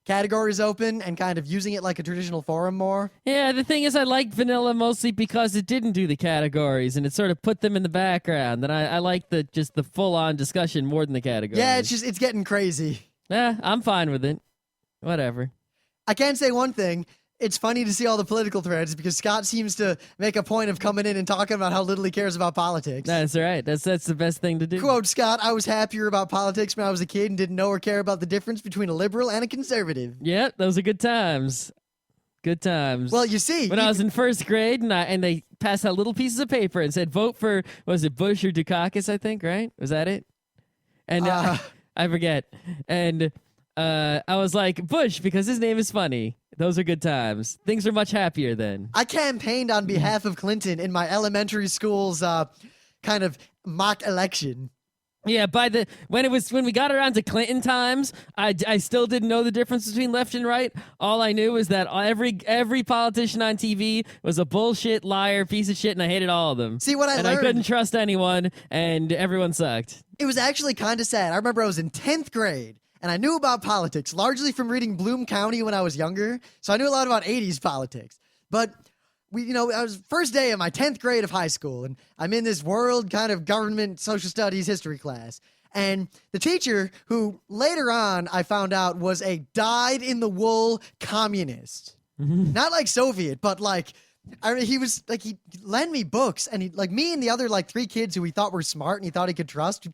categories open and kind of using it like a traditional forum more. Yeah, the thing is I like vanilla mostly because it didn't do the categories and it sort of put them in the background. And I like the full-on discussion more than the categories. Yeah, it's getting crazy. Yeah, I'm fine with it. Whatever. I can say one thing. It's funny to see all the political threads because Scott seems to make a point of coming in and talking about how little he cares about politics. That's right. That's the best thing to do. Quote, Scott, I was happier about politics when I was a kid and didn't know or care about the difference between a liberal and a conservative. Yeah, those are good times. Good times. Well, you see. When I was in first grade and they passed out little pieces of paper and said, vote for, was it Bush or Dukakis, I think, right? Was that it? And I forget. And I was like, Bush, because his name is funny. Those are good times. Things are much happier then. I campaigned on behalf of Clinton in my elementary school's kind of mock election. Yeah, when we got around to Clinton times, I still didn't know the difference between left and right. All I knew was that every politician on TV was a bullshit liar, piece of shit, and I hated all of them. See what I learned? And I couldn't trust anyone, and everyone sucked. It was actually kind of sad. I remember I was in 10th grade. And I knew about politics, largely from reading Bloom County when I was younger. So I knew a lot about 80s politics. But, I was first day of my 10th grade of high school, and I'm in this world kind of government social studies history class. And the teacher, who later on I found out was a dyed-in-the-wool communist. Not like Soviet, but he was he lent me books, and me and the other 3 kids who he thought were smart and he thought he could trust,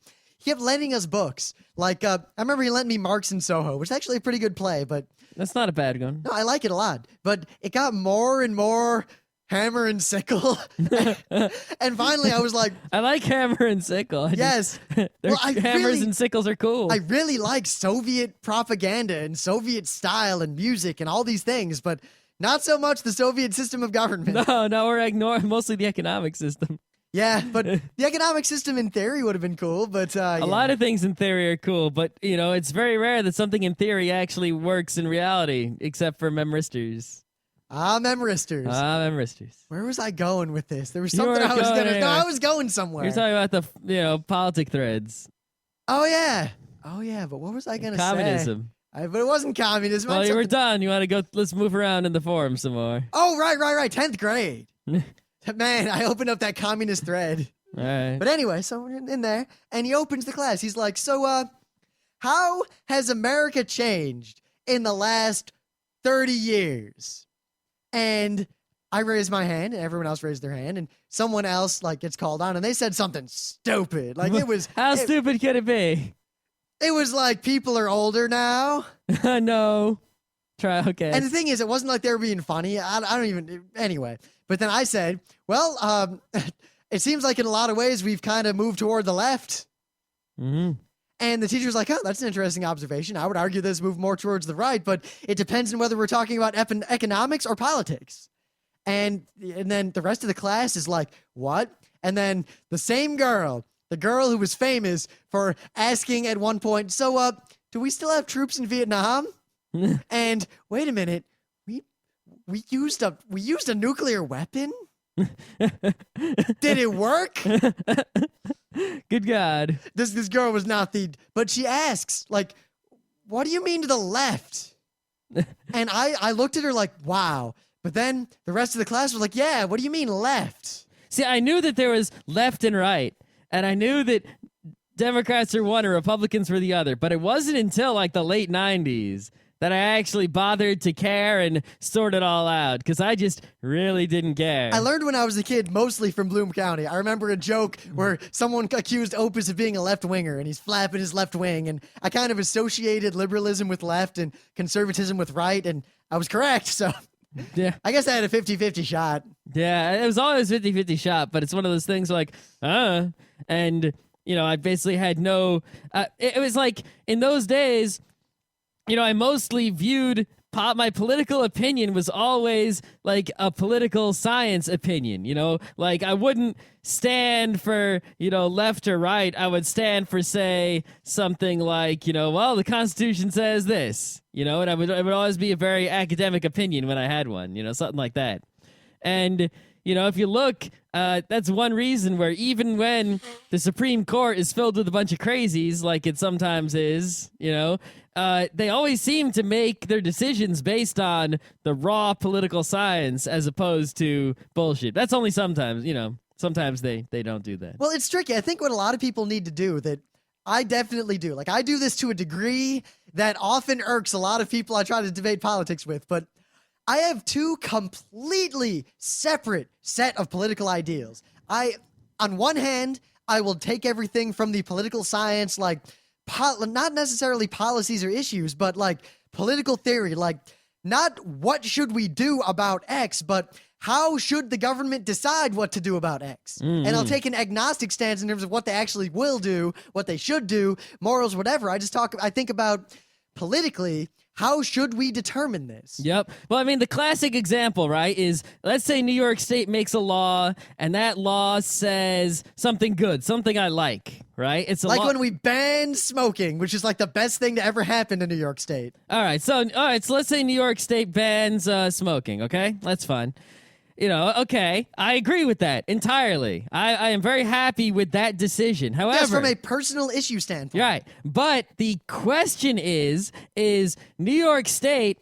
he kept lending us books. Like, I remember he lent me Marx and Soho, which is actually a pretty good play, but That's not a bad one. no, I like it a lot. But it got more and more hammer and sickle. And finally I was like, I like hammer and sickle. yes. Hammers and sickles are cool. I really like Soviet propaganda and Soviet style and music and all these things, but not so much the Soviet system of government. No, we're ignoring mostly the economic system. Yeah, but the economic system in theory would have been cool, but A lot of things in theory are cool, but it's very rare that something in theory actually works in reality, except for memristers. Memristers. Memristers. Where was I going with this? There was You something weren't I was going gonna. No, anywhere. I was going somewhere. You're talking about the politic threads. Oh yeah. But what was I gonna say? Communism. But it wasn't communism. Well, I you were something- done. You want to go? Let's move around in the forum some more. Oh right. 10th grade. Man, I opened up that communist thread. All right. But anyway, so in there, and he opens the class. He's like, so, how has America changed in the last 30 years? And I raised my hand, and everyone else raised their hand, and someone else, like, gets called on, and they said something stupid. Like, it was... How it, stupid could it be? it was like, people are older now. No. Try. Okay. And the thing is, it wasn't like they were being funny. I don't even... Anyway. But then I said, well, it seems like in a lot of ways we've kind of moved toward the left. Mm-hmm. And the teacher was like, oh, that's an interesting observation. I would argue this move more towards the right, but it depends on whether we're talking about economics or politics. And then the rest of the class is like, what? And then the same girl, the girl who was famous for asking at one point, so, do we still have troops in Vietnam? And wait a minute, we used a nuclear weapon? Did it work? Good God. This girl was not but she asks, like, what do you mean to the left? And I looked at her like, wow. But then the rest of the class was like, yeah, what do you mean left? See, I knew that there was left and right, and I knew that Democrats were one and Republicans were the other, but it wasn't until like the late 90s that I actually bothered to care and sort it all out, because I just really didn't care. I learned when I was a kid, mostly from Bloom County. I remember a joke where someone accused Opus of being a left-winger, and he's flapping his left wing, and I kind of associated liberalism with left and conservatism with right, and I was correct, so Yeah. I guess I had a 50-50 shot. Yeah, it was always 50-50 shot, but it's one of those things like, and, I basically had no, it was like, in those days, I mostly viewed my political opinion was always like a political science opinion, like I wouldn't stand for, left or right. I would stand for, say, something like, well, the Constitution says this, and it would always be a very academic opinion when I had one, something like that. And, if you look, that's one reason where even when the Supreme Court is filled with a bunch of crazies, like it sometimes is, they always seem to make their decisions based on the raw political science as opposed to bullshit. That's only sometimes, sometimes they don't do that. Well, it's tricky. I think what a lot of people need to do that I definitely do. Like, I do this to a degree that often irks a lot of people I try to debate politics with, but I have two completely separate set of political ideals. On one hand, I will take everything from the political science, like, not necessarily policies or issues, but like political theory, like not what should we do about X, but how should the government decide what to do about X? And I'll take an agnostic stance in terms of what they actually will do, what they should do, morals, whatever. I think about politically, how should we determine this? Yep. Well, I mean, the classic example, right, is let's say New York State makes a law, and that law says something good, something I like, right? It's a like law. when we banned smoking, which is like the best thing to ever happen to New York State. All right, so let's say New York State bans smoking, okay? That's fine. Okay, I agree with that entirely. I am very happy with that decision. However, Yes, from a personal issue standpoint. right, but the question is New York State,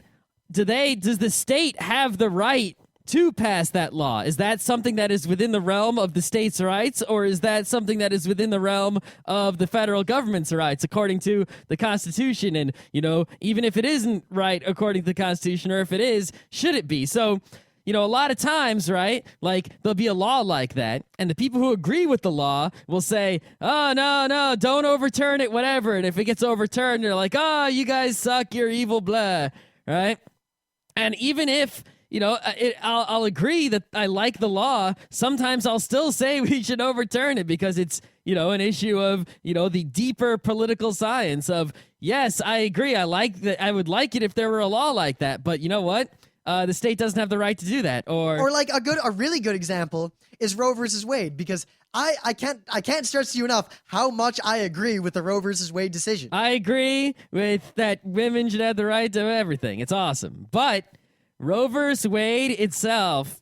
does the state have the right to pass that law? Is that something that is within the realm of the state's rights, or is that something that is within the realm of the federal government's rights according to the Constitution? And, even if it isn't right according to the Constitution, or if it is, should it be? So, a lot of times, right? Like there'll be a law like that, and the people who agree with the law will say, "Oh no, don't overturn it, whatever." And if it gets overturned, they're like, "Oh, you guys suck, you're evil, blah," right? And even if I'll agree that I like the law, sometimes I'll still say we should overturn it because it's an issue of the deeper political science of, yes, I agree, I like that, I would like it if there were a law like that, but you know what? The state doesn't have the right to do that. Or like a really good example is Roe versus Wade, because I can't stress to you enough how much I agree with the Roe versus Wade decision. I agree with that women should have the right to everything. It's awesome. But Roe versus Wade itself,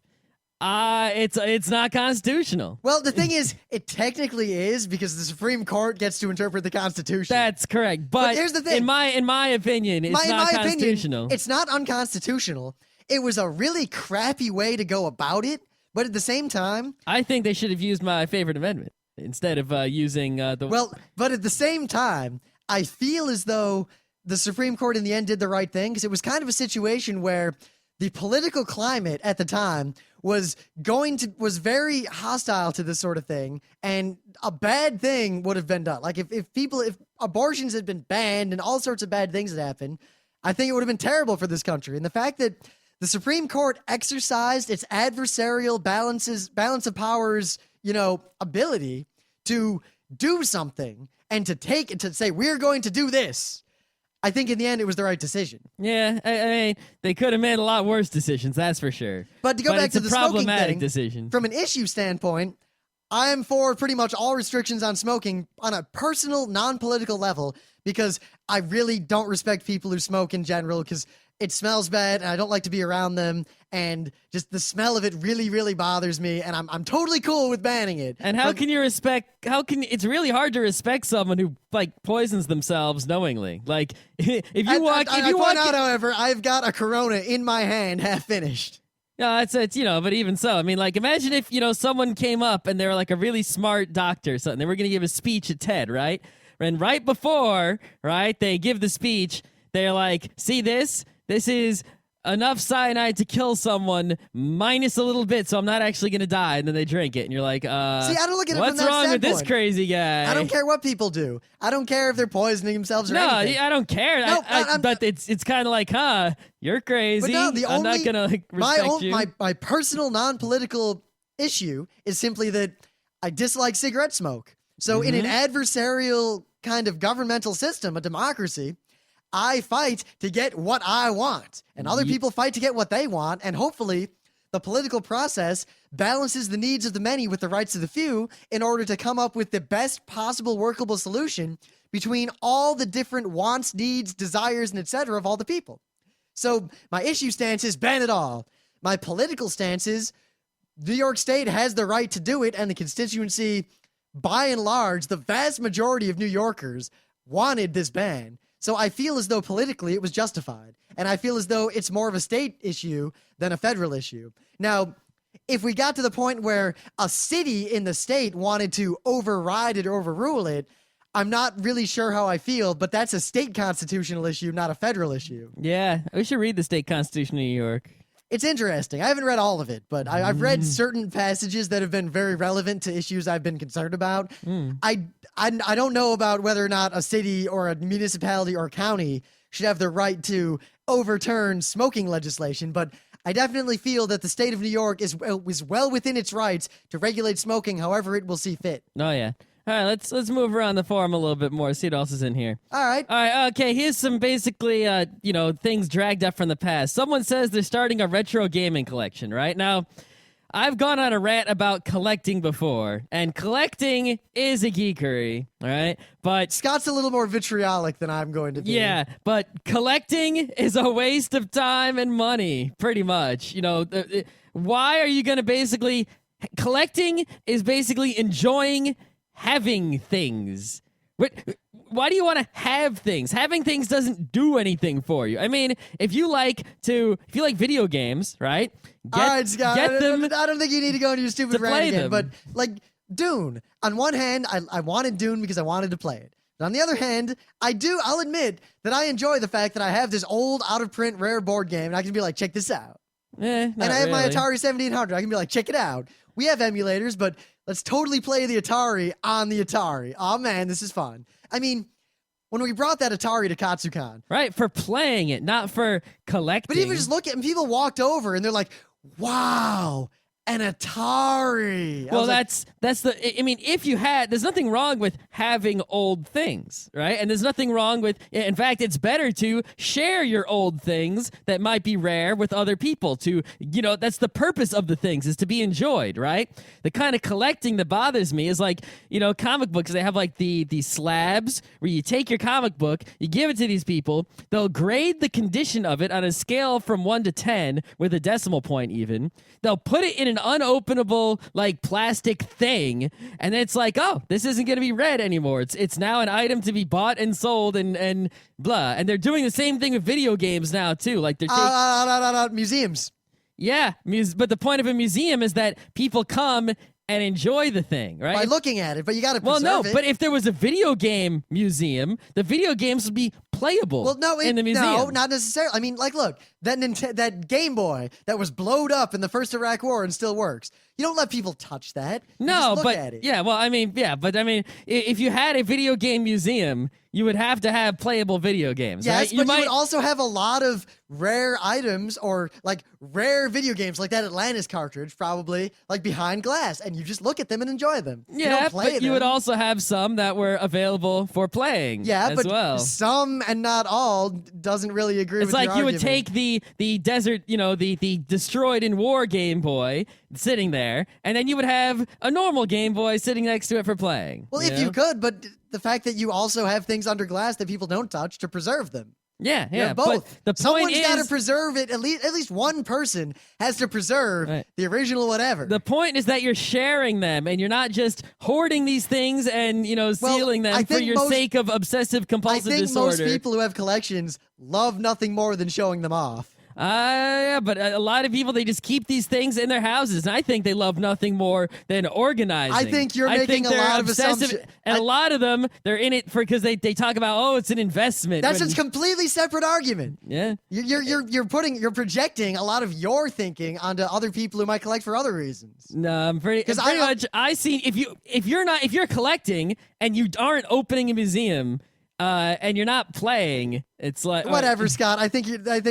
it's not constitutional. Well, the thing is, it technically is, because the Supreme Court gets to interpret the Constitution. That's correct. But here's the thing. In my opinion, it's not constitutional. It's not unconstitutional. It was a really crappy way to go about it, but at the same time, I think they should have used my favorite amendment instead of using the. Well, but at the same time, I feel as though the Supreme Court in the end did the right thing, because it was kind of a situation where the political climate at the time was very hostile to this sort of thing, and a bad thing would have been done. Like if abortions had been banned and all sorts of bad things had happened, I think it would have been terrible for this country. And the fact that the Supreme Court exercised its adversarial balance of powers, ability to do something and to say, we're going to do this, I think in the end it was the right decision. Yeah, I mean, they could have made a lot worse decisions, that's for sure. But to go back to the smoking thing, decision. From an issue standpoint, I am for pretty much all restrictions on smoking on a personal, non-political level, because I really don't respect people who smoke in general, because it smells bad and I don't like to be around them, and just the smell of it really, really bothers me, and I'm totally cool with banning it. And it's really hard to respect someone who poisons themselves knowingly. Like if you walk out, however, I've got a Corona in my hand, half finished. No, it's but even so, I mean, imagine if someone came up and they were a really smart doctor or something. They were going to give a speech at TED, right? And right before, right, they give the speech, they're like, "See this? This is enough cyanide to kill someone minus a little bit, so I'm not actually going to die." And then they drink it, and you're like, See, I don't look at it what's from that wrong with standpoint. this crazy guy? I don't care what people do. I don't care if they're poisoning themselves or anything. No, I don't care. No, but it's kind of like, you're crazy. But no, I'm not going to respect you. My personal non-political issue is simply that I dislike cigarette smoke. So in an adversarial kind of governmental system, a democracy, I fight to get what I want, and other people fight to get what they want, and hopefully the political process balances the needs of the many with the rights of the few in order to come up with the best possible workable solution between all the different wants, needs, desires, and etc. of all the people. So my issue stance is ban it all. My political stance is New York State has the right to do it, and the constituency, by and large, the vast majority of New Yorkers wanted this ban. So I feel as though politically it was justified, and I feel as though it's more of a state issue than a federal issue. Now, if we got to the point where a city in the state wanted to override it or overrule it, I'm not really sure how I feel, but that's a state constitutional issue, not a federal issue. Yeah, we should read the state constitution of New York. It's interesting. I haven't read all of it, but I've read certain passages that have been very relevant to issues I've been concerned about. I don't know about whether or not a city or a municipality or county should have the right to overturn smoking legislation, but I definitely feel that the state of New York is well within its rights to regulate smoking however it will see fit. Oh, yeah. All right, let's move around the forum a little bit more, see what else is in here. All right, okay, here's some basically, things dragged up from the past. Someone says they're starting a retro gaming collection, right? Now, I've gone on a rant about collecting before, and collecting is a geekery, all right? But Scott's a little more vitriolic than I'm going to be. Yeah, but collecting is a waste of time and money, pretty much. Why are you going to basically... Collecting is basically enjoying having things. Why do you want to have things? Having things doesn't do anything for you. I mean, if you like video games, right? All right, Scott. I don't think you need to go into your stupid rant again. But Dune. On one hand, I wanted Dune because I wanted to play it. But on the other hand, I'll admit that I enjoy the fact that I have this old, out of print, rare board game, and I can be like, check this out. Not and I have my really. Atari 7800. I can be like, check it out. We have emulators, but let's totally play the Atari on the Atari. Oh man, this is fun. I mean, when we brought that Atari to Katsucon, Right, for playing it, not for collecting. but even just look at, and people walked over and they're like, wow, an Atari. I Well, was like, that's the. I mean, if you had, there's nothing wrong with having old things, right? And there's nothing wrong with. In fact, it's better to share your old things that might be rare with other people. That's the purpose of the things, is to be enjoyed, right? The kind of collecting that bothers me is like, comic books. They have like the slabs where you take your comic book, you give it to these people, they'll grade the condition of it on a scale from 1 to 10 with a decimal point even. They'll put it in an unopenable like plastic thing, and then it's like, oh, this isn't going to be read anymore. It's now an item to be bought and sold and blah. And they're doing the same thing with video games now too. Like they're museums. yeah, but the point of a museum is that people come and enjoy the thing, right? By looking at it, but you got to preserve Well, no, it. but if there was a video game museum, the video games would be playable. Well, no, in the museum. No, not necessarily. I mean, like, look, that Game Boy that was blowed up in the first Iraq War and still works. You don't let people touch that. You No, just look but at it. yeah, well, I mean, if you had a video game museum, you would have to have playable video games. Yes, right? but you would also have a lot of rare items or like rare video games, like that Atlantis cartridge, probably like behind glass, and you just look at them and enjoy them. You Yeah, don't play but you would also have some that were available for playing. Yeah, as but well. some and not all doesn't really agree It's with like your you would argument. take the desert, the destroyed in war Game Boy sitting there, and then you would have a normal Game Boy sitting next to it for playing. Well, if you could, but the fact that you also have things under glass that people don't touch to preserve them. Yeah, You're But both. the point Someone's is, got to preserve it. At least one person has to preserve Right. the original whatever. the point is that you're sharing them, and you're not just hoarding these things and sealing I them for think your sake of obsessive I compulsive think disorder. most people who have collections love nothing more than showing them off. Yeah, but a lot of people, they just keep these things in their houses, and I think they love nothing more than organizing. I think you're I making think a they're lot of obsessive, assumptions. and a lot of them, they're in it because they talk about, oh, it's an investment. That's when- a completely separate argument. yeah. You're projecting a lot of your thinking onto other people who might collect for other reasons. No, I'm pretty 'Cause much. I see if you're collecting and you aren't opening a museum, and you're not playing, it's like Whatever, Scott. I think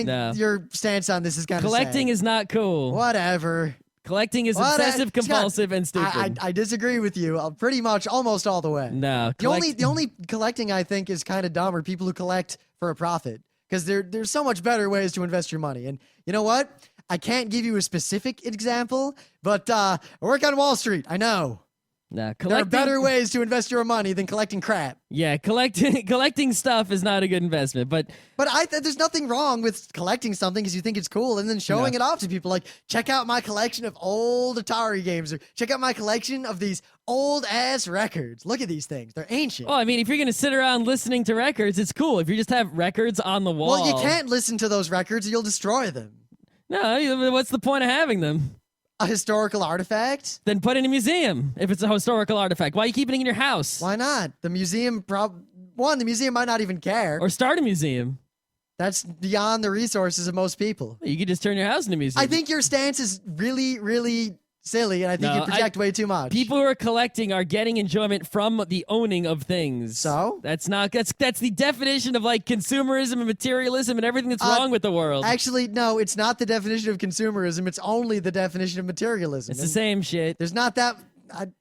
No. your stance on this is kind of collecting is not cool. whatever. Collecting is What- obsessive Scott, compulsive and stupid. I disagree with you pretty much almost all the way. No, The only collecting I think is kind of dumb are people who collect for a profit, because there's so much better ways to invest your money. And you know what? I can't give you a specific example, but I work on Wall Street. I know. No, There are better ways to invest your money than collecting crap. Yeah, collecting stuff is not a good investment, but There's nothing wrong with collecting something because you think it's cool and then showing it off to people. Like, check out my collection of old Atari games, or check out my collection of these old ass records. Look at these things; they're ancient. well, I mean, if you're gonna sit around listening to records, it's cool. If you just have records on the wall, Well, you can't listen to those records; or you'll destroy them. No, what's the point of having them? A historical artifact? Then put it in a museum if it's a historical artifact. Why are you keeping it in your house? Why not? The museum the museum might not even care. Or start a museum. That's beyond the resources of most people. You could just turn your house into a museum. I think your stance is really, really silly, and I think No, you project way too much. people who are collecting are getting enjoyment from the owning of things. So? That's the definition of like consumerism and materialism and everything that's wrong with the world. Actually, no, it's not the definition of consumerism. It's only the definition of materialism. It's the And same shit. There's not that.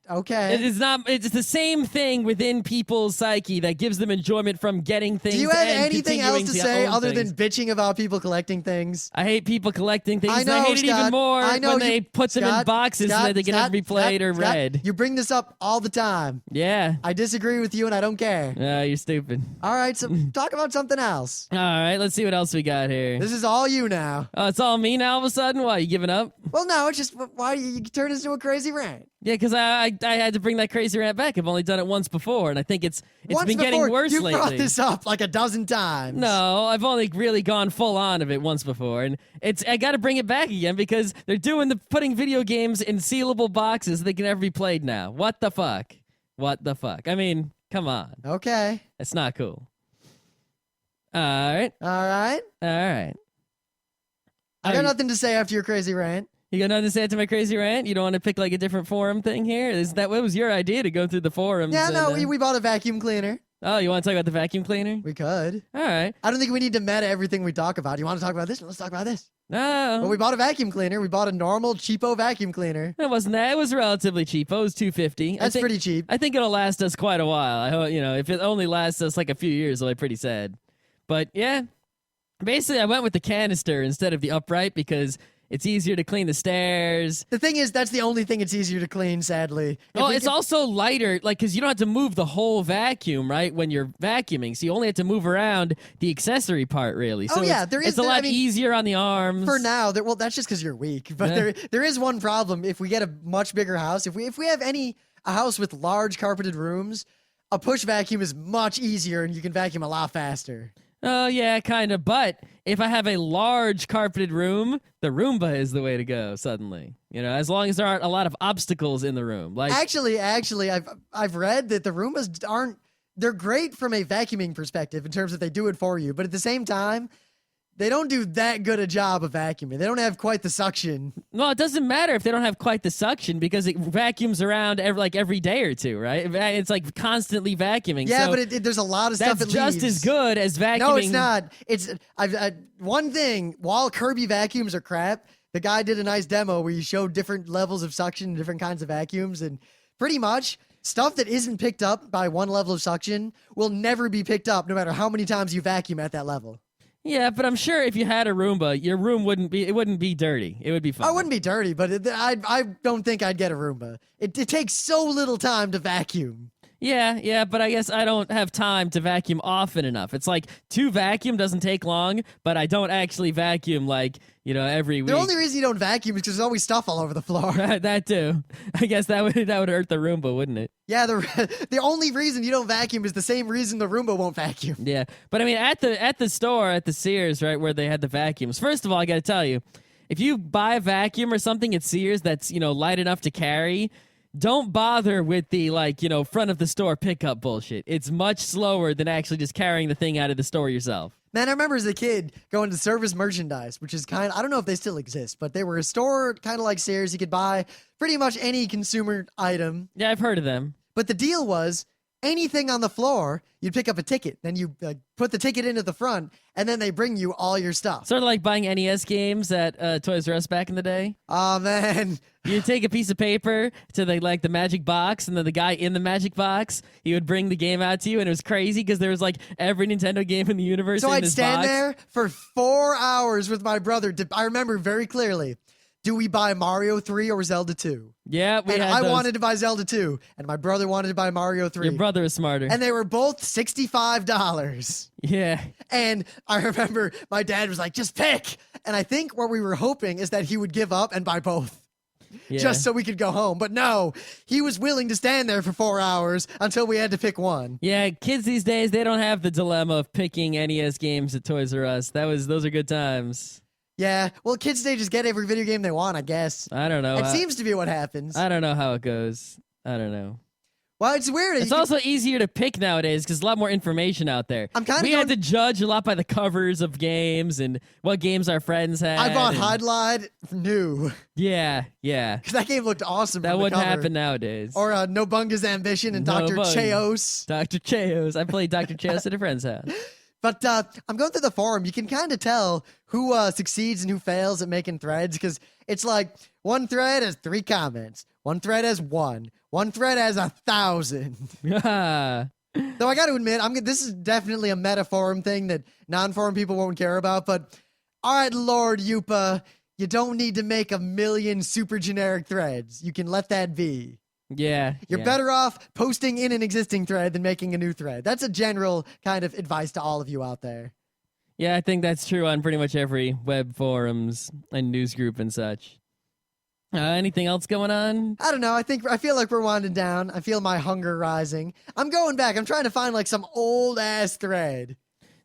Okay. It is not. It's the same thing within people's psyche that gives them enjoyment from getting things. Do you have and anything else continuing to say own other things. than bitching about people collecting things? I hate people collecting things. I and I know, hate it even Scott. more I know when they you- put them in Scott, boxes so Scott, that they can Scott, never be played or Scott, read. You bring this up all the time. Yeah. I disagree with you, and I don't care. You're stupid. All right, so talk about something else. All right, let's see what else we got here. This is all you now. Oh, it's all me now all of a sudden? Why, you giving up? Well, no, it's just why you turn this into a crazy rant. Yeah, because I had to bring that crazy rant back. I've only done it once before, and I think it's Once been before, getting worse you lately. brought this up like a dozen times. No, I've only really gone full on of it once before, and I got to bring it back again because they're putting video games in sealable boxes they can never be played now. What the fuck? What the fuck? I mean, come on, Okay. that's not cool. All right, All right. all right. I got nothing to say after your crazy rant. You got nothing to say to my crazy rant? You don't want to pick like a different forum thing here? What was your idea to go through the forums? Yeah, no, and, we bought a vacuum cleaner. Oh, you want to talk about the vacuum cleaner? We could. All right. I don't think we need to meta everything we talk about. You want to talk about this? Let's talk about this. No. But we bought a vacuum cleaner. We bought a normal, cheapo vacuum cleaner. It wasn't that. It was relatively cheap. It was $250. That's pretty cheap. I think it'll last us quite a while. I hope, if it only lasts us like a few years, it'll be pretty sad. But yeah, basically I went with the canister instead of the upright because it's easier to clean the stairs. The thing is, that's the only thing it's easier to clean, sadly. It's also lighter, like, because you don't have to move the whole vacuum, right, when you're vacuuming. So you only have to move around the accessory part, really. So it's a lot easier on the arms. For now, well, that's just because you're weak. But there is one problem. If we get a much bigger house, if we have a house with large carpeted rooms, a push vacuum is much easier and you can vacuum a lot faster. Oh, yeah, kind of. But if I have a large carpeted room, the Roomba is the way to go suddenly. As long as there aren't a lot of obstacles in the room. Like Actually, I've read that the Roombas they're great from a vacuuming perspective in terms of they do it for you. But at the same time, they don't do that good a job of vacuuming. They don't have quite the suction. Well, it doesn't matter if they don't have quite the suction because it vacuums around every day or two, right? It's like constantly vacuuming. Yeah, so but there's a lot of stuff that's it just leaves. as good as vacuuming. No, it's not. It's one thing. While Kirby vacuums are crap, the guy did a nice demo where he showed different levels of suction and different kinds of vacuums, and pretty much stuff that isn't picked up by one level of suction will never be picked up no matter how many times you vacuum at that level. Yeah, but I'm sure if you had a Roomba, your room wouldn't be dirty. It would be fine. I wouldn't be dirty, but I don't think I'd get a Roomba. It takes so little time to vacuum. Yeah, but I guess I don't have time to vacuum often enough. It's like to vacuum doesn't take long, but I don't actually vacuum every week. The only reason you don't vacuum is because there's always stuff all over the floor. That too. I guess that would hurt the Roomba, wouldn't it? Yeah, the only reason you don't vacuum is the same reason the Roomba won't vacuum. Yeah, but I mean at the store, at the Sears, right, where they had the vacuums. First of all, I got to tell you, if you buy a vacuum or something at Sears that's light enough to carry, don't bother with the front of the store pickup bullshit. It's much slower than actually just carrying the thing out of the store yourself. Man, I remember as a kid going to Service Merchandise, which is I don't know if they still exist, but they were a store kind of like Sears. You could buy pretty much any consumer item. Yeah, I've heard of them. But the deal was anything on the floor, you'd pick up a ticket. Then you put the ticket into the front, and then they bring you all your stuff. Sort of like buying NES games at Toys R Us back in the day. Oh, man. You take a piece of paper to the magic box, and then the guy in the magic box, he would bring the game out to you, and it was crazy because there was every Nintendo game in the universe. So in I'd this stand box. there for 4 hours with my brother. I remember very clearly. Do we buy Mario 3 or Zelda 2? Yeah, I wanted to buy Zelda 2, and my brother wanted to buy Mario 3. Your brother is smarter. And they were both $65. Yeah. And I remember my dad was like, just pick. And I think what we were hoping is that he would give up and buy both. Yeah. Just so we could go home. But no, he was willing to stand there for 4 hours until we had to pick one. Yeah, kids these days, they don't have the dilemma of picking NES games at Toys R Us. Those are good times. Yeah, well, kids today just get every video game they want, I guess. I don't know. It seems to be what happens. I don't know how it goes. I don't know. Well, it's weird. It's also easier to pick nowadays because there's a lot more information out there. We had to judge a lot by the covers of games and what games our friends had. I bought Hydlide new. Yeah. Because that game looked awesome. That wouldn't cover. happen nowadays. Or Nobunga's Ambition and Dr. Chaos. Dr. Chaos. I played Dr. Chaos at a friend's house. But I'm going through the forum. You can kind of tell who succeeds and who fails at making threads because it's like one thread has 3 comments. One thread has 1. One thread has 1,000. Though I got to admit, this is definitely a meta forum thing that non-forum people won't care about. But all right, Lord Yupa, you don't need to make 1,000,000 super generic threads. You can let that be. Yeah. You're better off posting in an existing thread than making a new thread. That's a general kind of advice to all of you out there. Yeah, I think that's true on pretty much every web forums and news group and such. Anything else going on? I don't know. I feel like we're winding down. I feel my hunger rising. I'm going back. I'm trying to find some old ass thread.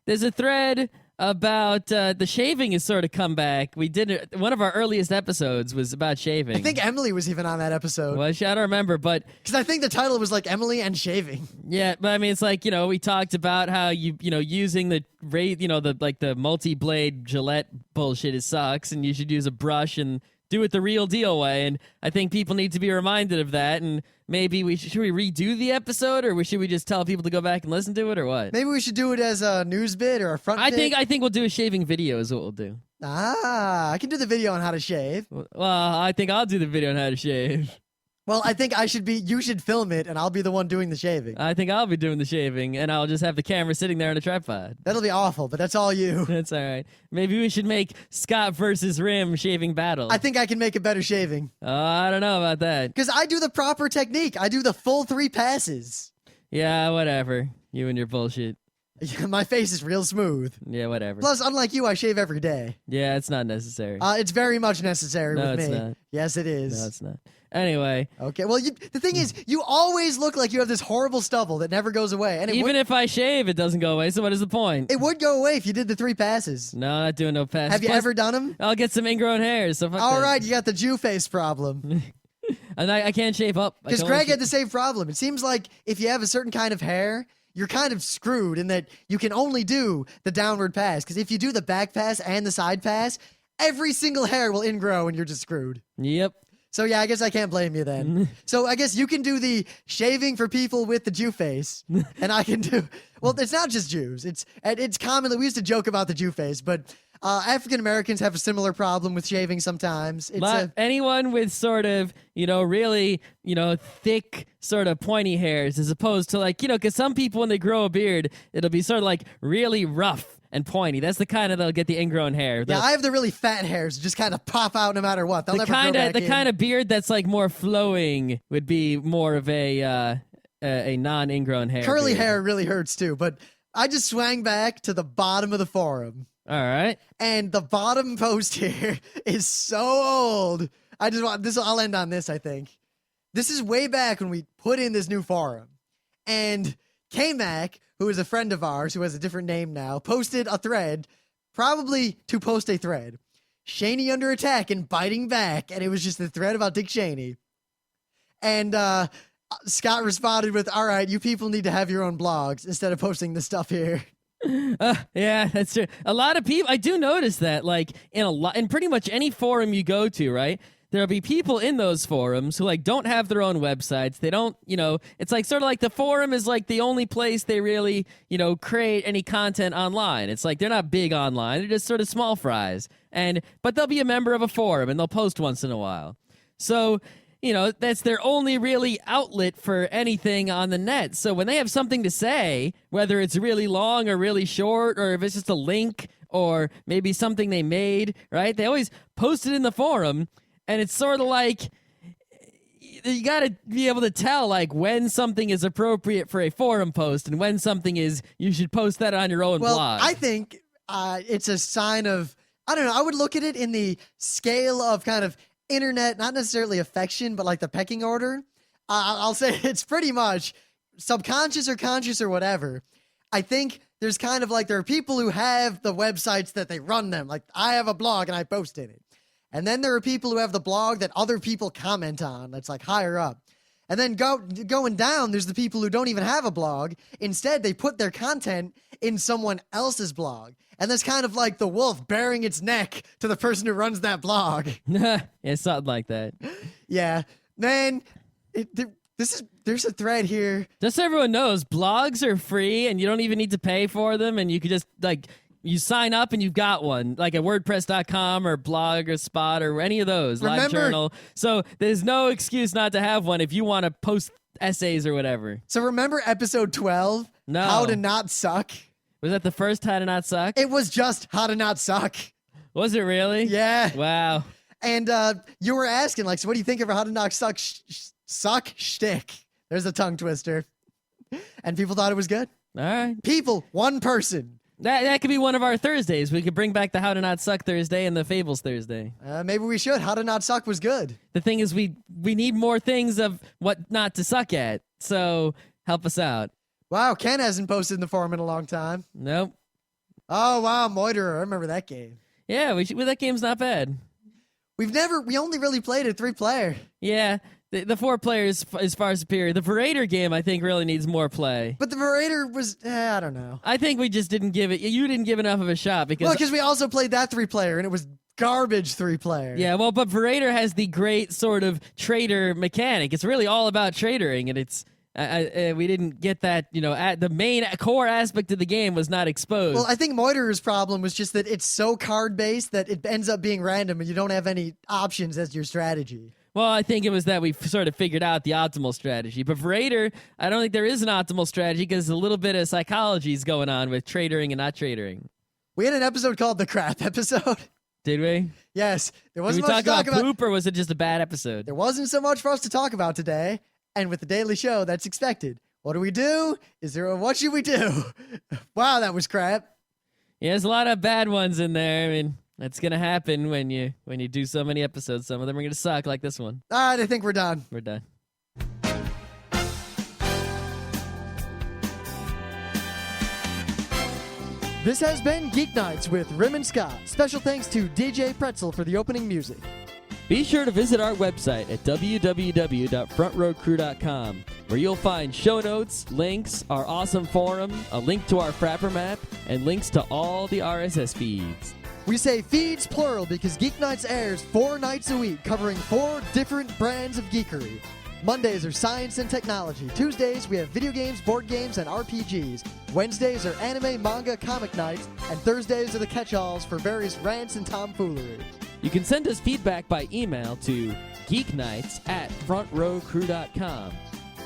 There's a thread about the shaving has sort of come back. We did it. One of our earliest episodes was about shaving. I think Emily was even on that episode. Well, I don't remember, but Because I think the title was like Emily and shaving. yeah, but I mean, it's like, we talked about how using the multi-blade Gillette bullshit, it sucks, and you should use a brush and do it the real deal way. And I think people need to be reminded of that. And maybe should we redo the episode, or should we just tell people to go back and listen to it, or what? Maybe we should do it as a news bit or a front bit. I think we'll do a shaving video is what we'll do. I can do the video on how to shave. Well, I think I'll do the video on how to shave. Well, I think you should film it, and I'll be the one doing the shaving. I think I'll be doing the shaving, and I'll just have the camera sitting there on a tripod. That'll be awful, but that's all you. That's all right. Maybe we should make Scott versus Rim shaving battle. I think I can make a better shaving. I don't know about that. Because I do the proper technique. I do the full 3 passes. Yeah, whatever. You and your bullshit. My face is real smooth. Yeah, whatever. Plus, unlike you, I shave every day. Yeah, it's not necessary. It's very much necessary No, with it's me. not. Yes, it is. No, it's not. Anyway. Okay, well, the thing is, you always look like you have this horrible stubble that never goes away. And Even if I shave, it doesn't go away, so what is the point? it would go away if you did the 3 passes. No, I'm not doing no passes. Have you Plus, ever done them? I'll get some ingrown hairs, so fuck All that. right, you got the Jew face problem. And I can't shave up. Because Greg had the same problem. It seems like if you have a certain kind of hair, you're kind of screwed in that you can only do the downward pass. Because if you do the back pass and the side pass, every single hair will ingrow and you're just screwed. Yep. So yeah, I guess I can't blame you then. So I guess you can do the shaving for people with the Jew face, and I can do. Well, it's not just Jews. It's commonly we used to joke about the Jew face, but African Americans have a similar problem with shaving sometimes. Anyone with sort of really thick sort of pointy hairs, as opposed to because some people when they grow a beard, it'll be sort of like really rough and pointy. That's the kind of that'll get the ingrown hair. Yeah, I have the really fat hairs, just kind of pop out no matter what. They'll never grow back in. Kind of beard that's like more flowing would be more of a non-ingrown hair. Curly beard. hair really hurts too, but I just swang back to the bottom of the forum. All right. And the bottom post here is so old. I'll end on this, I think. This is way back when we put in this new forum. And K-Mac, who is a friend of ours, who has a different name now, posted a thread, probably to post a thread. Shaney under attack and biting back. And it was just a thread about Dick Cheney. And Scott responded with, all right, you people need to have your own blogs instead of posting this stuff here. Yeah, that's true. A lot of people, I do notice that, in pretty much any forum you go to, right? There'll be people in those forums who don't have their own websites. They don't, it's sort of like the forum is the only place they really, create any content online. It's they're not big online. They're just sort of small fries. But they'll be a member of a forum and they'll post once in a while. So, that's their only really outlet for anything on the net. So when they have something to say, whether it's really long or really short, or if it's just a link or maybe something they made, right? They always post it in the forum. And it's sort of you got to be able to tell when something is appropriate for a forum post and when something is you should post that on your own blog. I think it's a sign of, I don't know, I would look at it in the scale of kind of internet, not necessarily affection, but the pecking order. I'll say it's pretty much subconscious or conscious or whatever. I think there's kind of there are people who have the websites that they run them. I have a blog and I post in it. And then there are people who have the blog that other people comment on. That's higher up. And then going down, there's the people who don't even have a blog. Instead, they put their content in someone else's blog. And that's kind of like the wolf bearing its neck to the person who runs that blog. Yeah, something like that. Yeah. Man, there's a thread here. Just so everyone knows, blogs are free and you don't even need to pay for them. And you could just you sign up and you've got one, at WordPress.com or Blog or Spot or any of those, LiveJournal. So there's no excuse not to have one if you want to post essays or whatever. So remember episode 12? No. How to Not Suck? Was that the first How to Not Suck? It was just How to Not Suck. Was it really? Yeah. Wow. And you were asking, so what do you think of How to Not Suck suck shtick? There's a tongue twister. And people thought it was good. All right. People, one person. That could be one of our Thursdays. We could bring back the How to Not Suck Thursday and the Fables Thursday. Maybe we should. How to Not Suck was good. The thing is, we need more things of what not to suck at. So help us out. Wow, Ken hasn't posted in the forum in a long time. Nope. Oh, wow, Moiterer. I remember that game. Yeah, well, that game's not bad. We only really played a 3-player. Yeah, the 4 players is far superior. The Verator game, I think, really needs more play. But the Verator was, I don't know. I think we just didn't give it. You didn't give enough of a shot because we also played that 3-player, and it was garbage 3-player. Yeah, well, but Verator has the great sort of trader mechanic. It's really all about tradering, and it's we didn't get that. The main core aspect of the game was not exposed. Well, I think Moiterer's problem was just that it's so card-based that it ends up being random, and you don't have any options as your strategy. Well, I think it was that we sort of figured out the optimal strategy. But for Raider, I don't think there is an optimal strategy because a little bit of psychology is going on with tradering and not tradering. We had an episode called The Crap Episode. Did we? Yes. There Did wasn't we much talk to about poop, or was it just a bad episode? There wasn't so much for us to talk about today. And with the Daily Show, that's expected. What do we do? What should we do? Wow, that was crap. Yeah, there's a lot of bad ones in there. I mean, that's gonna happen when you do so many episodes. Some of them are gonna suck, like this one. All right, I think we're done. We're done. This has been Geeknights with Rim and Scott. Special thanks to DJ Pretzel for the opening music. Be sure to visit our website at www.frontrowcrew.com, where you'll find show notes, links, our awesome forum, a link to our Frapper map, and links to all the RSS feeds. We say feeds plural because Geeknights airs 4 nights a week, covering 4 different brands of geekery. Mondays are science and technology. Tuesdays, we have video games, board games, and RPGs. Wednesdays are anime, manga, comic nights. And Thursdays are the catch-alls for various rants and tomfoolery. You can send us feedback by email to geeknights@frontrowcrew.com.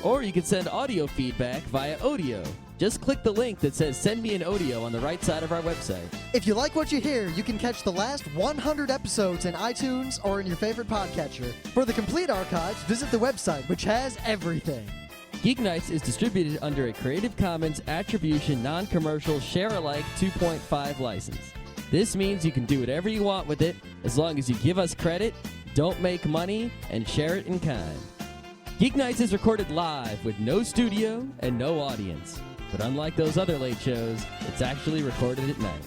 Or you can send audio feedback via Odeo. Just click the link that says Send Me an Odeo on the right side of our website. If you like what you hear, you can catch the last 100 episodes in iTunes or in your favorite podcatcher. For the complete archives, visit the website, which has everything. Geeknights is distributed under a Creative Commons Attribution Non-Commercial Share-alike 2.5 license. This means you can do whatever you want with it as long as you give us credit, don't make money, and share it in kind. Geeknights is recorded live with no studio and no audience. But unlike those other late shows, it's actually recorded at night.